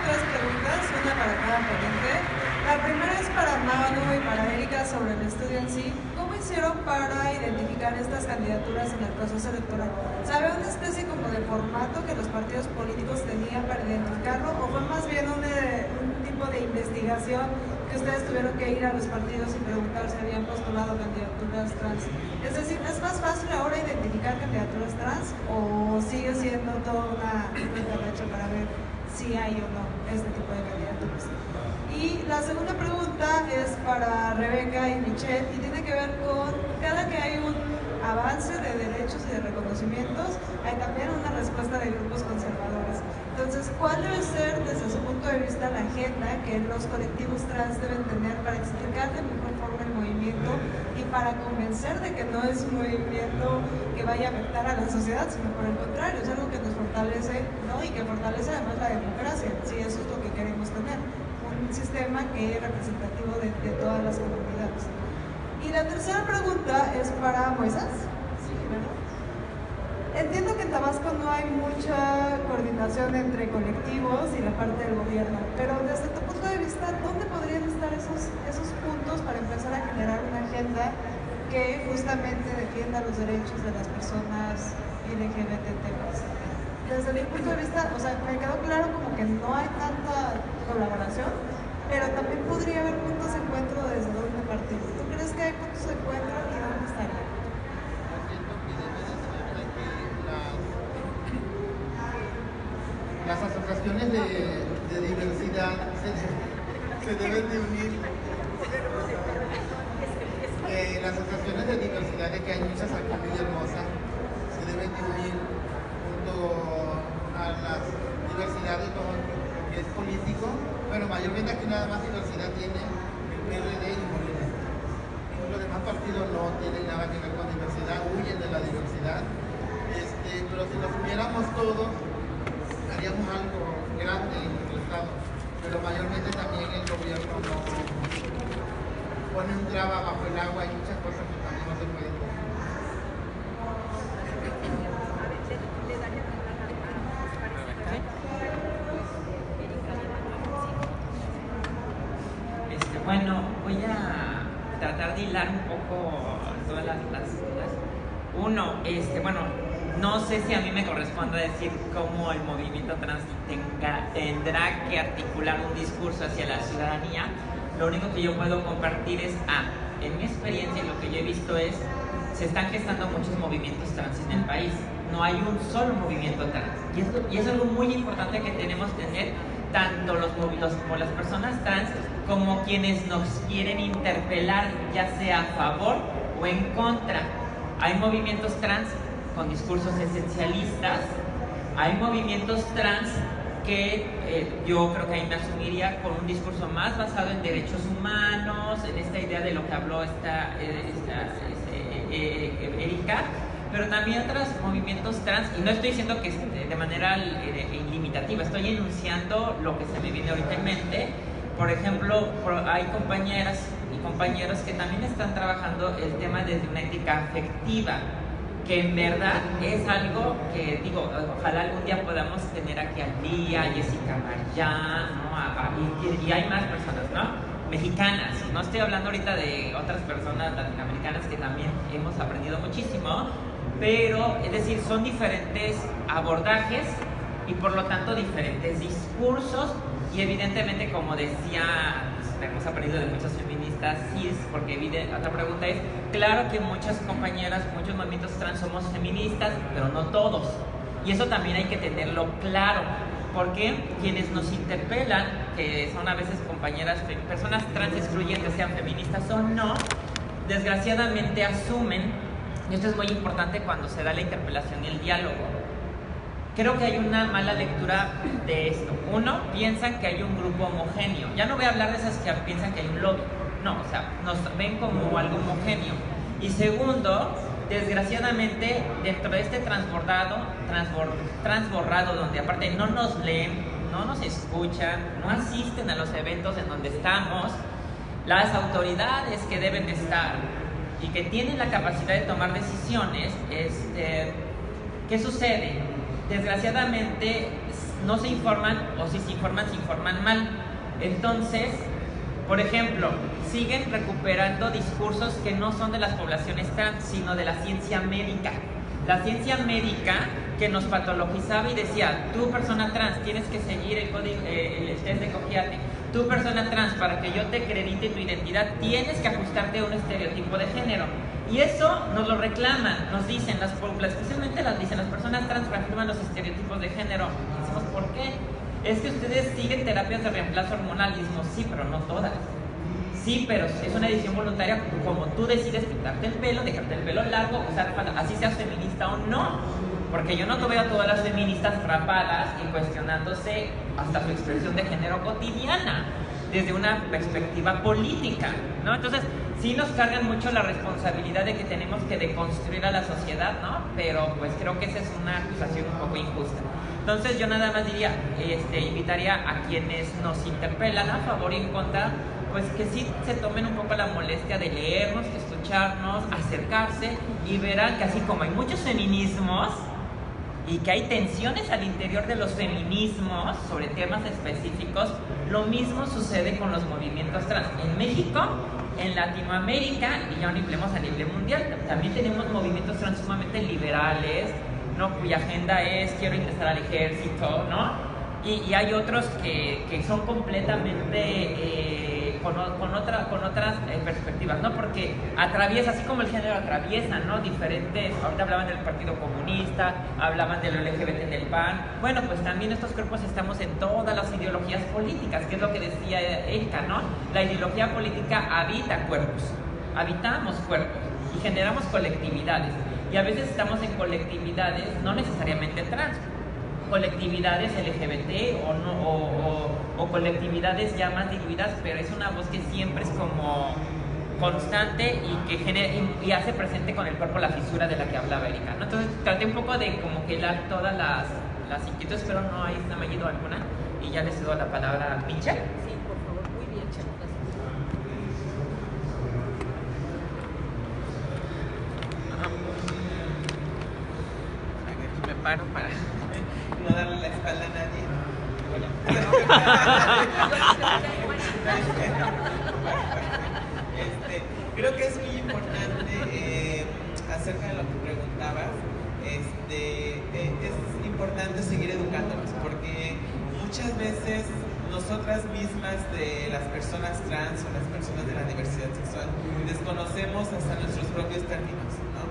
Tres preguntas, una para cada ponente. La primera es para Manu y para Erika sobre el estudio en sí. ¿Cómo hicieron para identificar estas candidaturas en el proceso electoral? ¿Sabe una especie como de formato que los partidos políticos tenían para identificarlo, o fue más bien un tipo de investigación que ustedes tuvieron que ir a los partidos y preguntar si habían postulado candidaturas trans? Es decir, ¿es más fácil ahora identificar candidaturas trans o sigue siendo toda una brecha para ver si hay o no este tipo de candidaturas? Y la segunda pregunta es para Rebeca y Michelle, y tiene que ver con cada que hay un avance de derechos y de reconocimientos, hay también una respuesta de grupos conservadores. Entonces, ¿cuál debe ser desde su punto de vista la agenda que los colectivos trans deben tener para explicar de mejor forma el movimiento y para convencer de que no es un movimiento que vaya a afectar a la sociedad, sino por el contrario, es algo que nos fortalece, ¿no? Y que fortalece además la democracia. Sí, eso es lo que queremos tener, un sistema que es representativo de todas las comunidades. Y la tercera pregunta es para Moisés. Sí, ¿verdad? Entiendo que en Tabasco no hay mucha coordinación entre colectivos y la parte del gobierno, pero desde tu punto de vista, ¿dónde podrían estar esos puntos para empezar a generar una agenda que justamente defienda los derechos de las personas LGBT+? Desde mi punto de vista, o sea, me quedó claro como que no hay tanta colaboración, pero también podría haber puntos de encuentro desde dónde partir. ¿Tú crees que hay puntos de encuentro y dónde estarían? Las asociaciones de diversidad se deben de unir. Las asociaciones de diversidad, de que hay muchas aquí muy hermosas, se deben de unir junto a las diversidades, todo lo que es político. Bueno, mayormente aquí nada más diversidad tiene el PRD y Morena. Los demás partidos no tienen nada que ver con diversidad, huyen de la diversidad. Pero si nos uniéramos todos, haríamos algo grande en nuestro estado, pero mayormente también el gobierno no pone un traba bajo el agua y muchas cosas que también no se pueden hacer. Bueno, voy a tratar de hilar un poco todas las dudas. Uno, bueno, no sé si a mí me corresponde decir cómo el movimiento trans tendrá que articular un discurso hacia la ciudadanía. Lo único que yo puedo compartir es, en mi experiencia, lo que yo he visto es, se están gestando muchos movimientos trans en el país. No hay un solo movimiento trans. Y es algo muy importante que tenemos que tener, tanto como las personas trans, como quienes nos quieren interpelar, ya sea a favor o en contra. Hay movimientos trans con discursos esencialistas, hay movimientos trans que yo creo que ahí me asumiría con un discurso más basado en derechos humanos, en esta idea de lo que habló Erika, pero también otros movimientos trans, y no estoy diciendo que de manera ilimitativa, estoy enunciando lo que se me viene ahorita en mente. Por ejemplo, hay compañeras y compañeros que también están trabajando el tema desde una ética afectiva, que en verdad es algo que, digo, ojalá algún día podamos tener aquí a Lía, a Jessica Marján, ¿no? y hay más personas, ¿no? Mexicanas, no estoy hablando ahorita de otras personas latinoamericanas que también hemos aprendido muchísimo, pero, es decir, son diferentes abordajes y por lo tanto diferentes discursos, y evidentemente, como decía, hemos aprendido de muchas feministas cis, porque otra pregunta es, claro que muchas compañeras, muchos movimientos trans somos feministas, pero no todos, y eso también hay que tenerlo claro, porque quienes nos interpelan, que son a veces compañeras, personas trans excluyentes, sean feministas o no, desgraciadamente asumen, y esto es muy importante cuando se da la interpelación y el diálogo. Creo que hay una mala lectura de esto. Uno, piensan que hay un grupo homogéneo. Ya no voy a hablar de esas que piensan que hay un lobby. No, o sea, nos ven como algo homogéneo. Y segundo, desgraciadamente, dentro de este transbordado, donde aparte no nos leen, no nos escuchan, no asisten a los eventos en donde estamos, las autoridades que deben de estar y que tienen la capacidad de tomar decisiones, ¿qué sucede? Desgraciadamente no se informan, o si se informan mal. Entonces, por ejemplo, siguen recuperando discursos que no son de las poblaciones trans, sino de la ciencia médica. La ciencia médica que nos patologizaba y decía, tú persona trans tienes que seguir el test de Cojiate, tú persona trans, para que yo te acredite tu identidad, tienes que ajustarte a un estereotipo de género. Y eso nos lo reclaman, nos dicen, especialmente las personas trans reafirman los estereotipos de género. Y decimos, ¿por qué? Es que ustedes siguen terapias de reemplazo hormonal. Y decimos, sí, pero no todas. Sí, pero es una decisión voluntaria, como tú decides pintarte el pelo, dejarte el pelo largo, usar así seas feminista o no. Porque yo no veo a todas las feministas rapadas y cuestionándose hasta su expresión de género cotidiana. desde una perspectiva política, ¿no? Entonces, sí nos cargan mucho la responsabilidad de que tenemos que deconstruir a la sociedad, ¿no? Pero pues creo que esa es una acusación un poco injusta. Entonces yo nada más diría, invitaría a quienes nos interpelan a favor y en contra, pues que sí se tomen un poco la molestia de leernos, de escucharnos, acercarse y verán que así como hay muchos feminismos y que hay tensiones al interior de los feminismos sobre temas específicos, lo mismo sucede con los movimientos trans. En México, en Latinoamérica, y ya no hablemos a nivel mundial, también tenemos movimientos trans sumamente liberales, ¿no? Cuya agenda es quiero ingresar al ejército, ¿no? Y hay otros que son completamente con otras perspectivas, ¿no? Porque atraviesa, así como el género atraviesa, ¿no? Diferentes, ahorita hablaban del Partido Comunista, hablaban del LGBT del PAN, bueno, pues también estos cuerpos estamos en todas las ideologías políticas, que es lo que decía Erika, ¿no? La ideología política habita cuerpos, habitamos cuerpos y generamos colectividades. Y a veces estamos en colectividades no necesariamente trans, colectividades LGBT o colectividades ya más diluidas, pero es una voz que siempre es como constante y que genera y hace presente con el cuerpo la fisura de la que hablaba Erika, ¿no? Entonces traté un poco de como que hilar todas las inquietudes, pero no hay ido alguna y ya le cedo la palabra a Micha. Sí, por favor, muy bien, Chelo. Me paro para no darle la espalda a nadie. Creo que es muy importante acerca de lo que preguntabas. Es importante seguir educándonos porque muchas veces nosotras mismas de las personas trans o las personas de la diversidad sexual desconocemos hasta nuestros propios términos, ¿no?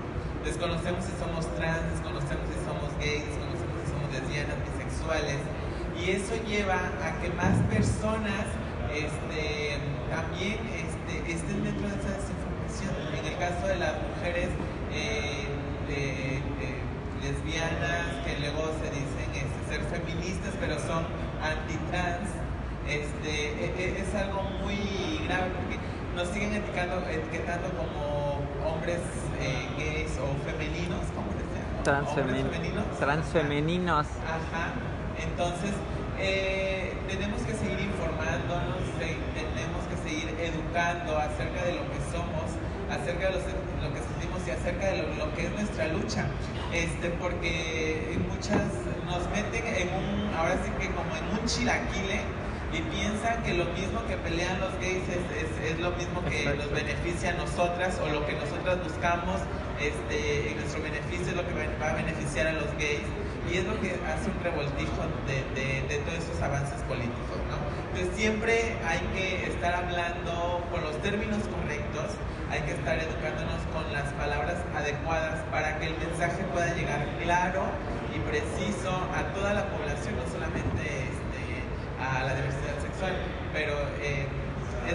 Desconocemos si somos trans, desconocemos si somos gays, desconocemos si somos lesbianas, bisexuales, y eso lleva a que más personas también estén dentro de esa desinformación. En el caso de las mujeres lesbianas, que luego se dicen ser feministas, pero son antitrans, es algo muy grave porque nos siguen etiquetando como hombres gays o femeninos, como decía, transfemeninos. Ajá. Entonces tenemos que seguir informándonos, tenemos que seguir educando acerca de lo que somos, acerca de lo que sentimos y acerca de lo que es nuestra lucha, porque muchas nos meten ahora sí que como en un chilaquile y piensan que lo mismo que pelean los gays es lo mismo que nos beneficia a nosotras o lo que nosotras buscamos en nuestro beneficio es lo que va a beneficiar a los gays. Y es lo que hace un revoltijo de todos esos avances políticos, ¿no? Entonces siempre hay que estar hablando con los términos correctos, hay que estar educándonos con las palabras adecuadas para que el mensaje pueda llegar claro y preciso a toda la población, no solamente a la diversidad sexual, pero es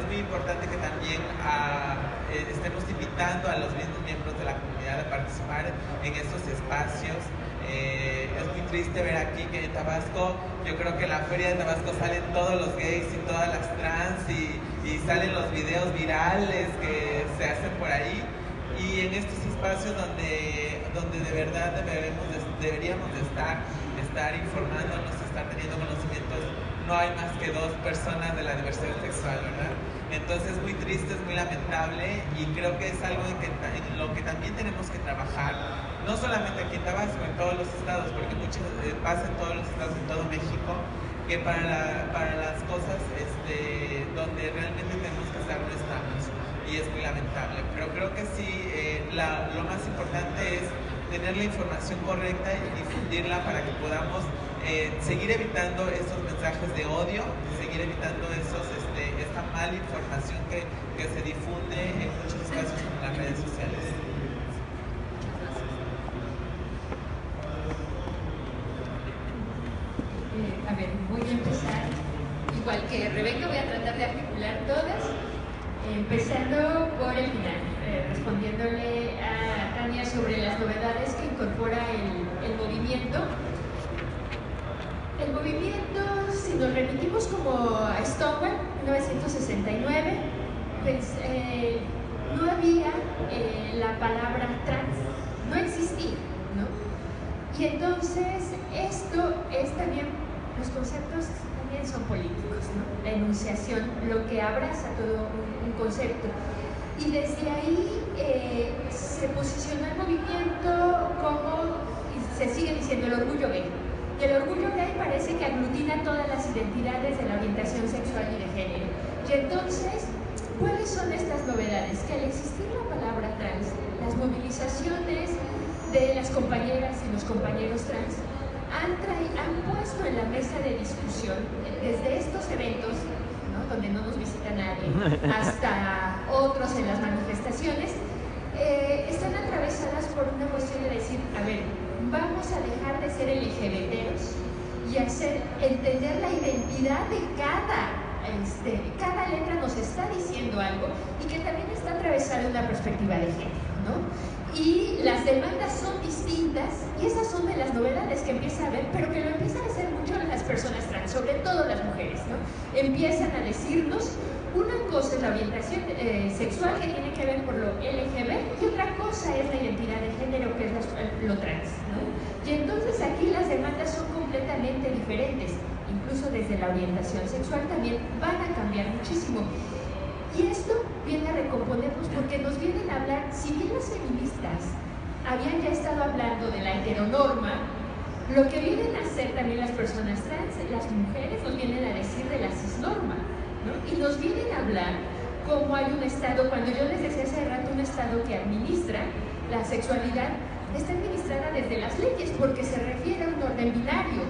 muy importante que también estemos invitando a los mismos miembros de la comunidad a participar en estos espacios. Es muy triste ver aquí que en Tabasco, yo creo que en la feria de Tabasco salen todos los gays y todas las trans y salen los videos virales que se hacen por ahí, y en estos espacios donde de verdad deberíamos de estar informándonos, estar teniendo conocimientos, no hay más que 2 personas de la diversidad sexual, ¿verdad? Entonces es muy triste, es muy lamentable, y creo que es algo en lo que también tenemos que trabajar, no solamente aquí en Tabasco, en todos los estados, porque pasa en todos los estados, en todo México, que para las cosas donde realmente tenemos que estar no estamos, y es muy lamentable. Pero creo que sí, lo más importante es tener la información correcta y difundirla para que podamos seguir evitando esos mensajes de odio, seguir evitando esta mala información que se difunde en muchos casos en las redes sociales. A ver, voy a empezar, igual que Rebeca, voy a tratar de articular todas, empezando por el final, respondiéndole a Tania sobre las novedades que incorpora el movimiento. El movimiento, si nos remitimos como a Stonewall, 1969, pues, no había la palabra trans, no existía, ¿no? Y entonces esto es también, los conceptos también son políticos, ¿no? La enunciación, lo que abraza todo un concepto. Y desde ahí se posicionó el movimiento como, y se sigue diciendo, el orgullo gay. Y el orgullo gay parece que aglutina todas las identidades de la orientación sexual y de género. Y entonces, ¿cuáles son estas novedades? Que al existir la palabra trans, las movilizaciones de las compañeras y los compañeros trans han puesto en la mesa de discusión, desde estos eventos, ¿no?, donde no nos visita nadie, hasta otros en las manifestaciones, están atravesadas por una cuestión de decir, a ver, vamos a dejar de ser LGBTeros y hacer entender la identidad de cada letra nos está diciendo algo y que también está atravesada una perspectiva de género, ¿no? Y las demandas son distintas y esas son de las novedades que empieza a ver, pero que lo empiezan a hacer mucho las personas trans, sobre todo las mujeres, ¿no? Empiezan a decirnos, una cosa es la orientación sexual que tiene que ver por lo LGBT y otra cosa es la identidad de género que es lo trans, ¿no? Y entonces aquí las demandas son completamente diferentes, incluso desde la orientación sexual también van a cambiar muchísimo. Y esto viene a recomponernos porque nos vienen a hablar, si bien las feministas habían ya estado hablando de la heteronorma, lo que vienen a hacer también las personas trans, las mujeres, nos vienen a decir de la cisnorma, ¿no? Y nos vienen a hablar cómo hay un Estado, cuando yo les decía hace rato, un Estado que administra la sexualidad, está administrada desde las leyes, porque se refiere a un orden binario,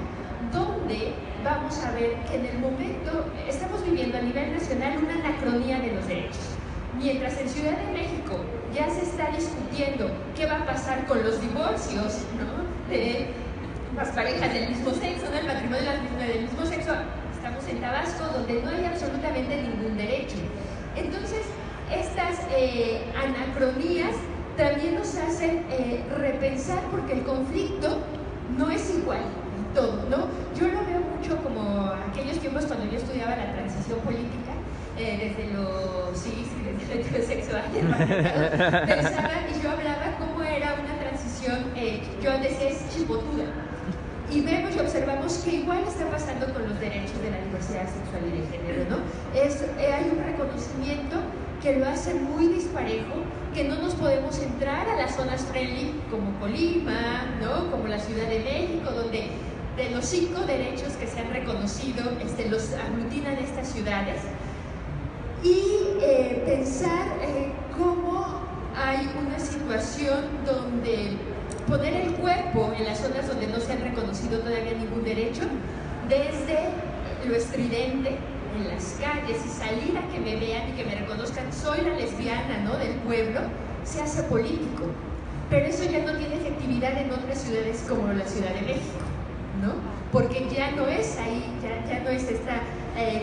donde vamos a ver que en el momento estamos viviendo a nivel nacional una anacronía de los derechos. Mientras en Ciudad de México ya se está discutiendo qué va a pasar con los divorcios, ¿no?, de las parejas del mismo sexo, ¿no?, el matrimonio del mismo sexo, estamos en Tabasco donde no hay absolutamente ningún derecho. Entonces, estas anacronías también nos hacen repensar, porque el conflicto no es igual en todo, ¿no? Yo lo veo mucho como aquellos tiempos cuando yo estudiaba la transición política, desde los cis y desde lo heterosexual, pensaba y yo hablaba cómo era una transición, yo decía es chispotuda. Y vemos y observamos que igual está pasando con los derechos de la diversidad sexual y de género, ¿no? Hay un reconocimiento que lo hace muy disparejo, que no nos podemos entrar a las zonas friendly como Colima, ¿no?, como la Ciudad de México, donde de los 5 derechos que se han reconocido, los aglutinan estas ciudades, y pensar cómo hay una situación donde poner el cuerpo en las zonas donde no se han reconocido todavía ningún derecho, desde lo estridente en las calles y salir a que me vean y que me reconozcan, soy la lesbiana, ¿no?, del pueblo, se hace político. Pero eso ya no tiene efectividad en otras ciudades como la Ciudad de México, ¿no? Porque ya no es ahí, ya no es esta,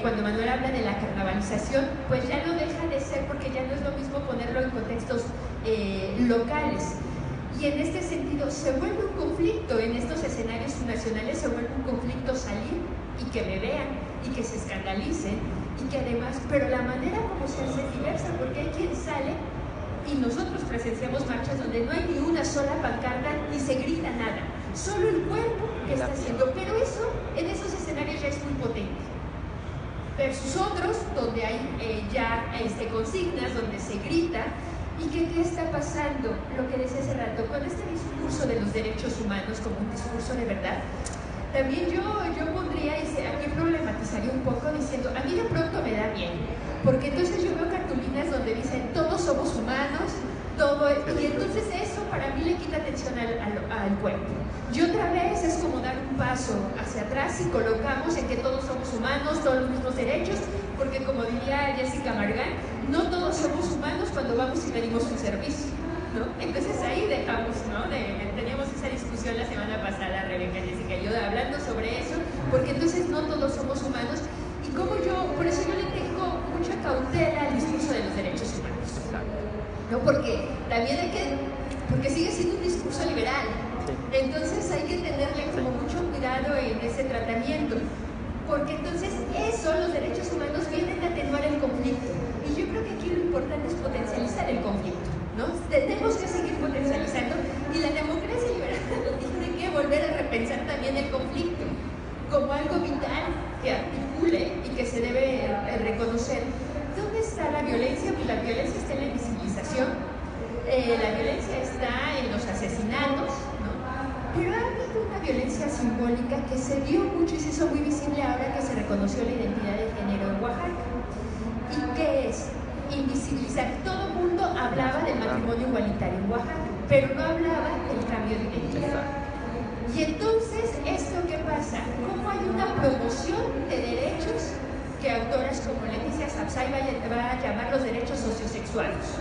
cuando Manuel habla de la carnavalización, pues ya no deja de ser, porque ya no es lo mismo ponerlo en contextos locales. Y en este sentido se vuelve un conflicto, en estos escenarios nacionales se vuelve un conflicto salir y que me vean y que se escandalicen y que además, pero la manera como se hace es diversa, porque hay quien sale y nosotros presenciamos marchas donde no hay ni una sola pancarta ni se grita nada, solo el cuerpo que está haciendo, pero eso en esos escenarios ya es muy potente. Versus otros donde hay consignas, donde se grita. ¿Y qué está pasando? Lo que decía hace rato, con este discurso de los derechos humanos como un discurso de verdad, también yo pondría, y aquí problematizaría un poco diciendo, a mí de pronto me da miedo, porque entonces yo veo cartulinas donde dicen, todos somos humanos, y entonces eso para mí le quita atención al cuerpo. Y otra vez es como dar un paso hacia atrás y colocamos en que todos somos humanos, todos los mismos derechos, porque como diría Jessica Margán, no todos somos humanos cuando vamos y pedimos un servicio, ¿no? Entonces ahí dejamos, ¿no? Teníamos esa discusión la semana pasada, Rebeca, Jessica y yo, hablando sobre eso, porque entonces no todos somos humanos, y como por eso yo le tengo mucha cautela al discurso de los derechos humanos, ¿no? Porque también porque sigue siendo un discurso liberal, entonces hay que tenerle como mucho cuidado en ese tratamiento. porque entonces eso, los derechos humanos vienen a atenuar el conflicto. Y yo creo que aquí lo importante es potencializar el conflicto, ¿no? Tenemos que seguir potencializando, y la democracia liberal tiene que volver a repensar también el conflicto como algo vital que articule y que se debe reconocer. ¿Dónde está la violencia? Pues la violencia está en la invisibilización, la violencia está en los asesinatos, ¿no? Pero ha habido una violencia simbólica que se dio mucho y se hizo muy visible ahora que se reconoció la identidad de género en Oaxaca. ¿Y qué es? Invisibilizar. Todo el mundo hablaba del matrimonio igualitario en Oaxaca, pero no hablaba del cambio de identidad. Y entonces, ¿esto qué pasa? ¿Cómo hay una promoción de derechos que autoras como Leticia Sapsay va a llamar los derechos sociosexuales?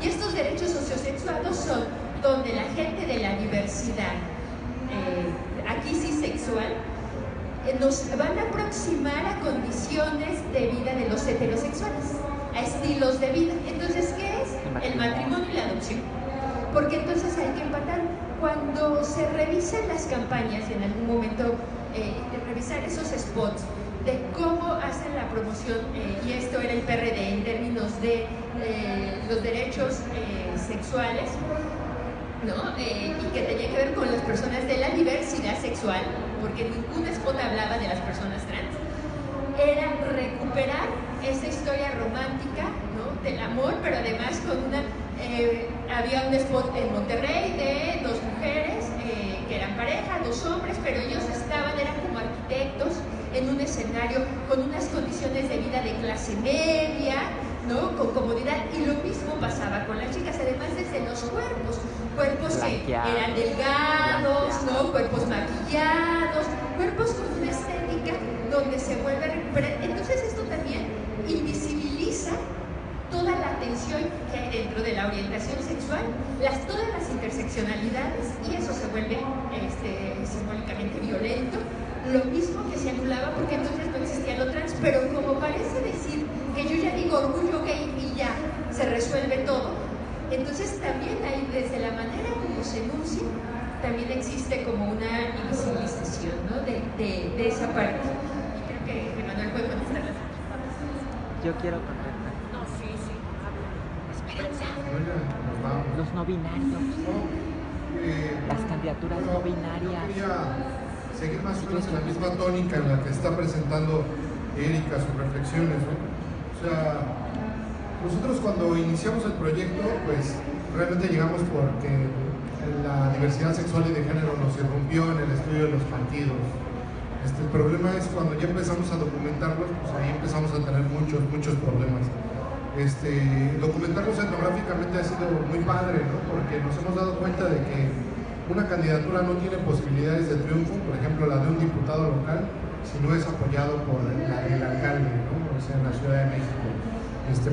Y estos derechos sociosexuales son donde la gente de la diversidad, aquí sí sexual, nos van a aproximar a condiciones de vida de los heterosexuales, a estilos de vida. Entonces, ¿qué es? El matrimonio y la adopción. Porque entonces hay que empatar. Cuando se revisan las campañas, y en algún momento revisar esos spots de cómo hacen la promoción, y esto era el PRD en términos de los derechos sexuales, ¿no? Y que tenía que ver con las personas de la diversidad sexual, porque ningún spot hablaba de las personas trans, era recuperar esa historia romántica, ¿no? Del amor, pero además con una... había un spot en Monterrey de dos mujeres que eran pareja, dos hombres, pero ellos eran como arquitectos en un escenario con unas condiciones de vida de clase media, ¿no? Con comodidad, y lo mismo pasaba con las chicas, además desde los cuerpos que eran delgados, ¿no? Cuerpos maquillados, cuerpos con una estética donde se vuelve a recuperar. Entonces esto también invisibiliza toda la tensión que hay dentro de la orientación sexual, todas las interseccionalidades, y eso se vuelve simbólicamente violento. Lo mismo que se anulaba porque entonces no existía lo trans, pero como parece decir que yo ya digo orgullo gay y ya se resuelve todo, entonces también hay, desde la manera como se enuncia, también existe como una invisibilización, ¿no? de esa parte. Y creo que Emanuel puede contestar las preguntas. Yo quiero contestar. No, sí. Esperanza. Los no binarios. Las candidaturas no binarias. Seguir más o menos en la misma tónica en la que está presentando Erika sus reflexiones, ¿no? O sea, nosotros cuando iniciamos el proyecto, pues realmente llegamos porque la diversidad sexual y de género nos irrumpió en el estudio de los partidos. El problema es cuando ya empezamos a documentarlos, pues ahí empezamos a tener muchos problemas. Documentarlos etnográficamente ha sido muy padre, ¿no? Porque nos hemos dado cuenta de que una candidatura no tiene posibilidades de triunfo, por ejemplo la de un diputado local, si no es apoyado por el alcalde, ¿no? O sea, en la Ciudad de México,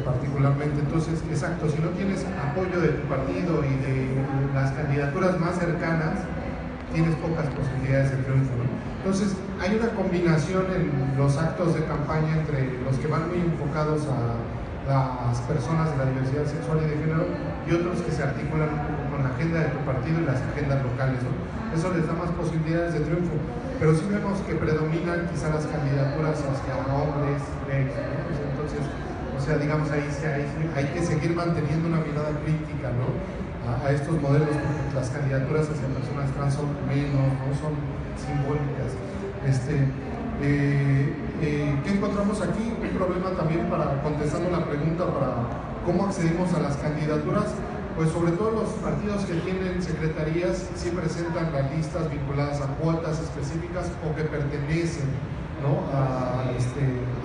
particularmente. Entonces, exacto, si no tienes apoyo de tu partido y de las candidaturas más cercanas, tienes pocas posibilidades de triunfo, ¿no? Entonces, hay una combinación en los actos de campaña entre los que van muy enfocados a las personas de la diversidad sexual y de género y otros que se articulan un poco con la agenda de tu partido y las agendas locales, ¿no? Eso les da más posibilidades de triunfo, pero sí vemos que predominan quizá las candidaturas hacia hombres, gays, ¿no? Entonces, o sea, digamos, ahí hay que seguir manteniendo una mirada crítica, ¿no? a estos modelos, porque las candidaturas hacia personas trans son menos, no son simbólicas. ¿Qué encontramos aquí? Un problema también contestando la pregunta para cómo accedemos a las candidaturas, pues sobre todo los partidos que tienen secretarías sí presentan las listas vinculadas a cuotas específicas o que pertenecen, ¿no? a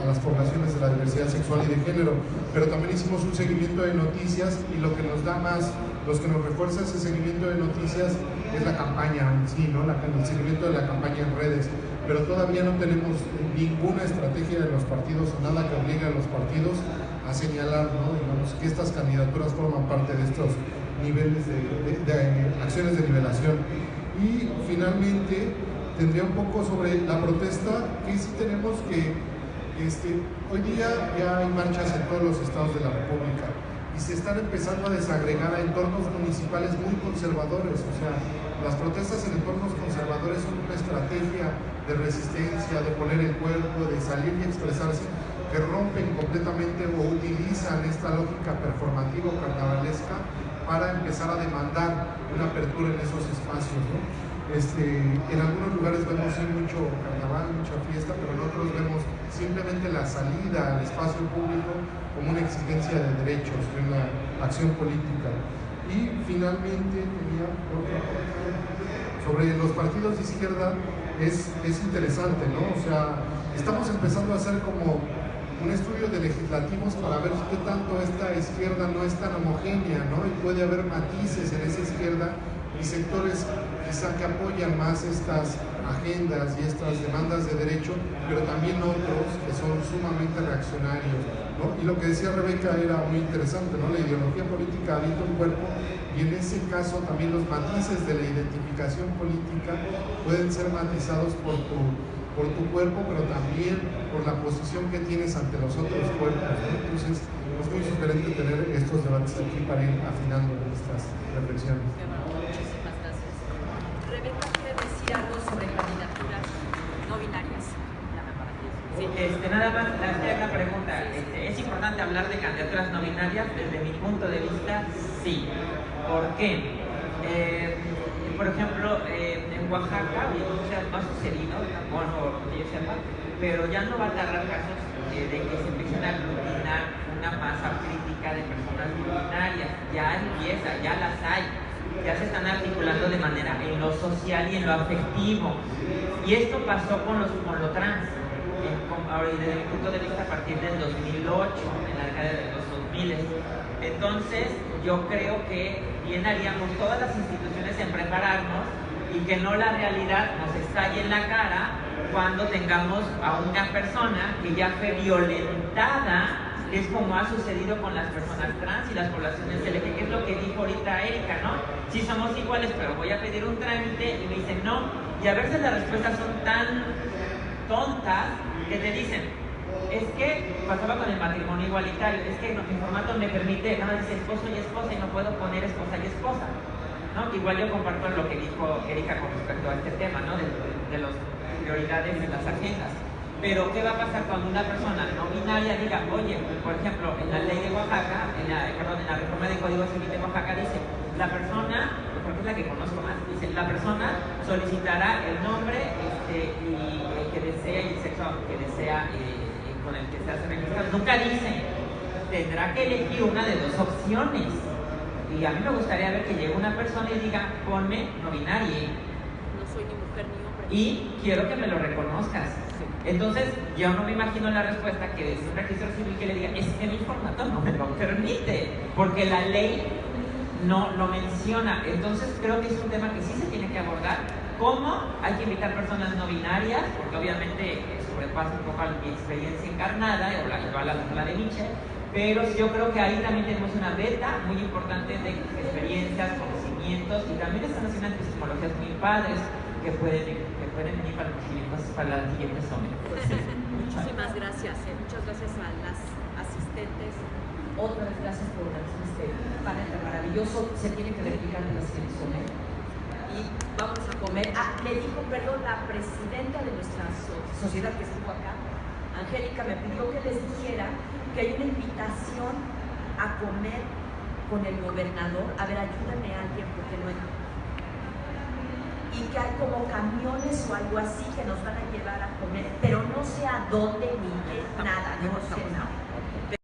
las poblaciones de la diversidad sexual y de género, pero también hicimos un seguimiento de noticias y lo que nos da más, los que nos refuerza ese seguimiento de noticias es la campaña en sí, ¿no? El seguimiento de la campaña en redes, pero todavía no tenemos ninguna estrategia de los partidos o nada que obligue a los partidos a señalar, ¿no? Digamos, que estas candidaturas forman parte de estos niveles de acciones de nivelación. Y finalmente tendría un poco sobre la protesta, que sí tenemos que hoy día ya hay marchas en todos los estados de la República y se están empezando a desagregar a entornos municipales muy conservadores, o sea, Las protestas en entornos conservadores son una estrategia de resistencia, de poner el cuerpo, de salir y expresarse, que rompen completamente o utilizan esta lógica performativa o carnavalesca para empezar a demandar una apertura en esos espacios, ¿no? En algunos lugares vemos mucho carnaval, mucha fiesta, pero en otros vemos simplemente la salida al espacio público como una exigencia de derechos, de una acción política. Y finalmente tenía otra sobre los partidos de izquierda. Es interesante, ¿no? O sea, estamos empezando a hacer como un estudio de legislativos para ver qué tanto esta izquierda no es tan homogénea, ¿no? Y puede haber matices en esa izquierda y sectores quizá que apoyan más estas agendas y estas demandas de derecho, pero también otros que son sumamente reaccionarios, ¿no? Y lo que decía Rebeca era muy interesante, ¿no? La ideología política habita un cuerpo, y en ese caso también los matices de la identificación política pueden ser matizados por tu cuerpo, pero también por la posición que tienes ante los otros cuerpos, ¿no? Entonces es muy sugerente tener estos debates aquí para ir afinando nuestras reflexiones. Muchísimas gracias. Rebeca quiere decir algo sobre candidaturas no binarias. Sí, nada más, la pregunta, ¿es importante hablar de candidaturas no binarias? Desde mi punto de vista, sí. ¿Por qué? Por ejemplo, en Oaxaca, no ha sucedido, bueno, que yo sepa, pero ya no va a tardar casos de que se empiecen a aglutinar una masa crítica de personas binarias. Ya empieza, ya las hay, ya se están articulando de manera en lo social y en lo afectivo. Y esto pasó con lo trans. Desde mi punto de vista, a partir del 2008, en la década de los 2000. Entonces, yo creo que bien haríamos todas las instituciones en prepararnos y que no la realidad nos estalle en la cara cuando tengamos a una persona que ya fue violentada, que es como ha sucedido con las personas trans y las poblaciones LGBT, que es lo que dijo ahorita Erika, ¿no? Sí somos iguales, pero voy a pedir un trámite y me dicen no, y a veces las respuestas son tan tontas que te dicen, es que pasaba con el matrimonio igualitario, es que mi formato me permite, no, dice esposo y esposa y no puedo poner esposa y esposa, ¿no? Igual yo comparto lo que dijo Erika con respecto a este tema, ¿no? De las prioridades en las agendas. Pero ¿qué va a pasar cuando una persona no binaria diga, oye, por ejemplo, en la ley de Oaxaca, en la reforma del Código Civil de Oaxaca dice, la persona, porque es la que conozco más, dice, la persona solicitará el nombre y que desea y el sexo que desea con el que se hace registrado. Nunca dice, tendrá que elegir una de dos opciones. Y a mí me gustaría ver que llegue una persona y diga, ponme no binaria. No soy ni mujer ni hombre. Y quiero que me lo reconozcas. Entonces, yo no me imagino la respuesta que es un registro civil que le diga, es que mi formato no me lo permite, porque la ley no lo menciona. Entonces, creo que es un tema que sí se tiene que abordar. ¿Cómo? Hay que invitar personas no binarias, porque obviamente sobrepasa un poco mi experiencia encarnada, o la de Michelle, pero yo creo que ahí también tenemos una beta muy importante de experiencias, conocimientos, y también están haciendo epistemologías muy padres que pueden venir para las siguientes zonas. Muchísimas gracias. Muchas gracias a las asistentes. Otras gracias por organizar este panel tan maravilloso. Se tiene que replicar en la siguiente zona. Y vamos a comer. Le dijo, perdón, la presidenta de nuestra sociedad que estuvo acá, Angélica, me pidió que les dijera que hay una invitación a comer con el gobernador. A ver, ayúdame a alguien porque no entiendo. Y que hay como camiones o algo así que nos van a llevar a comer, pero no sé a dónde ni qué, nada, no sé nada.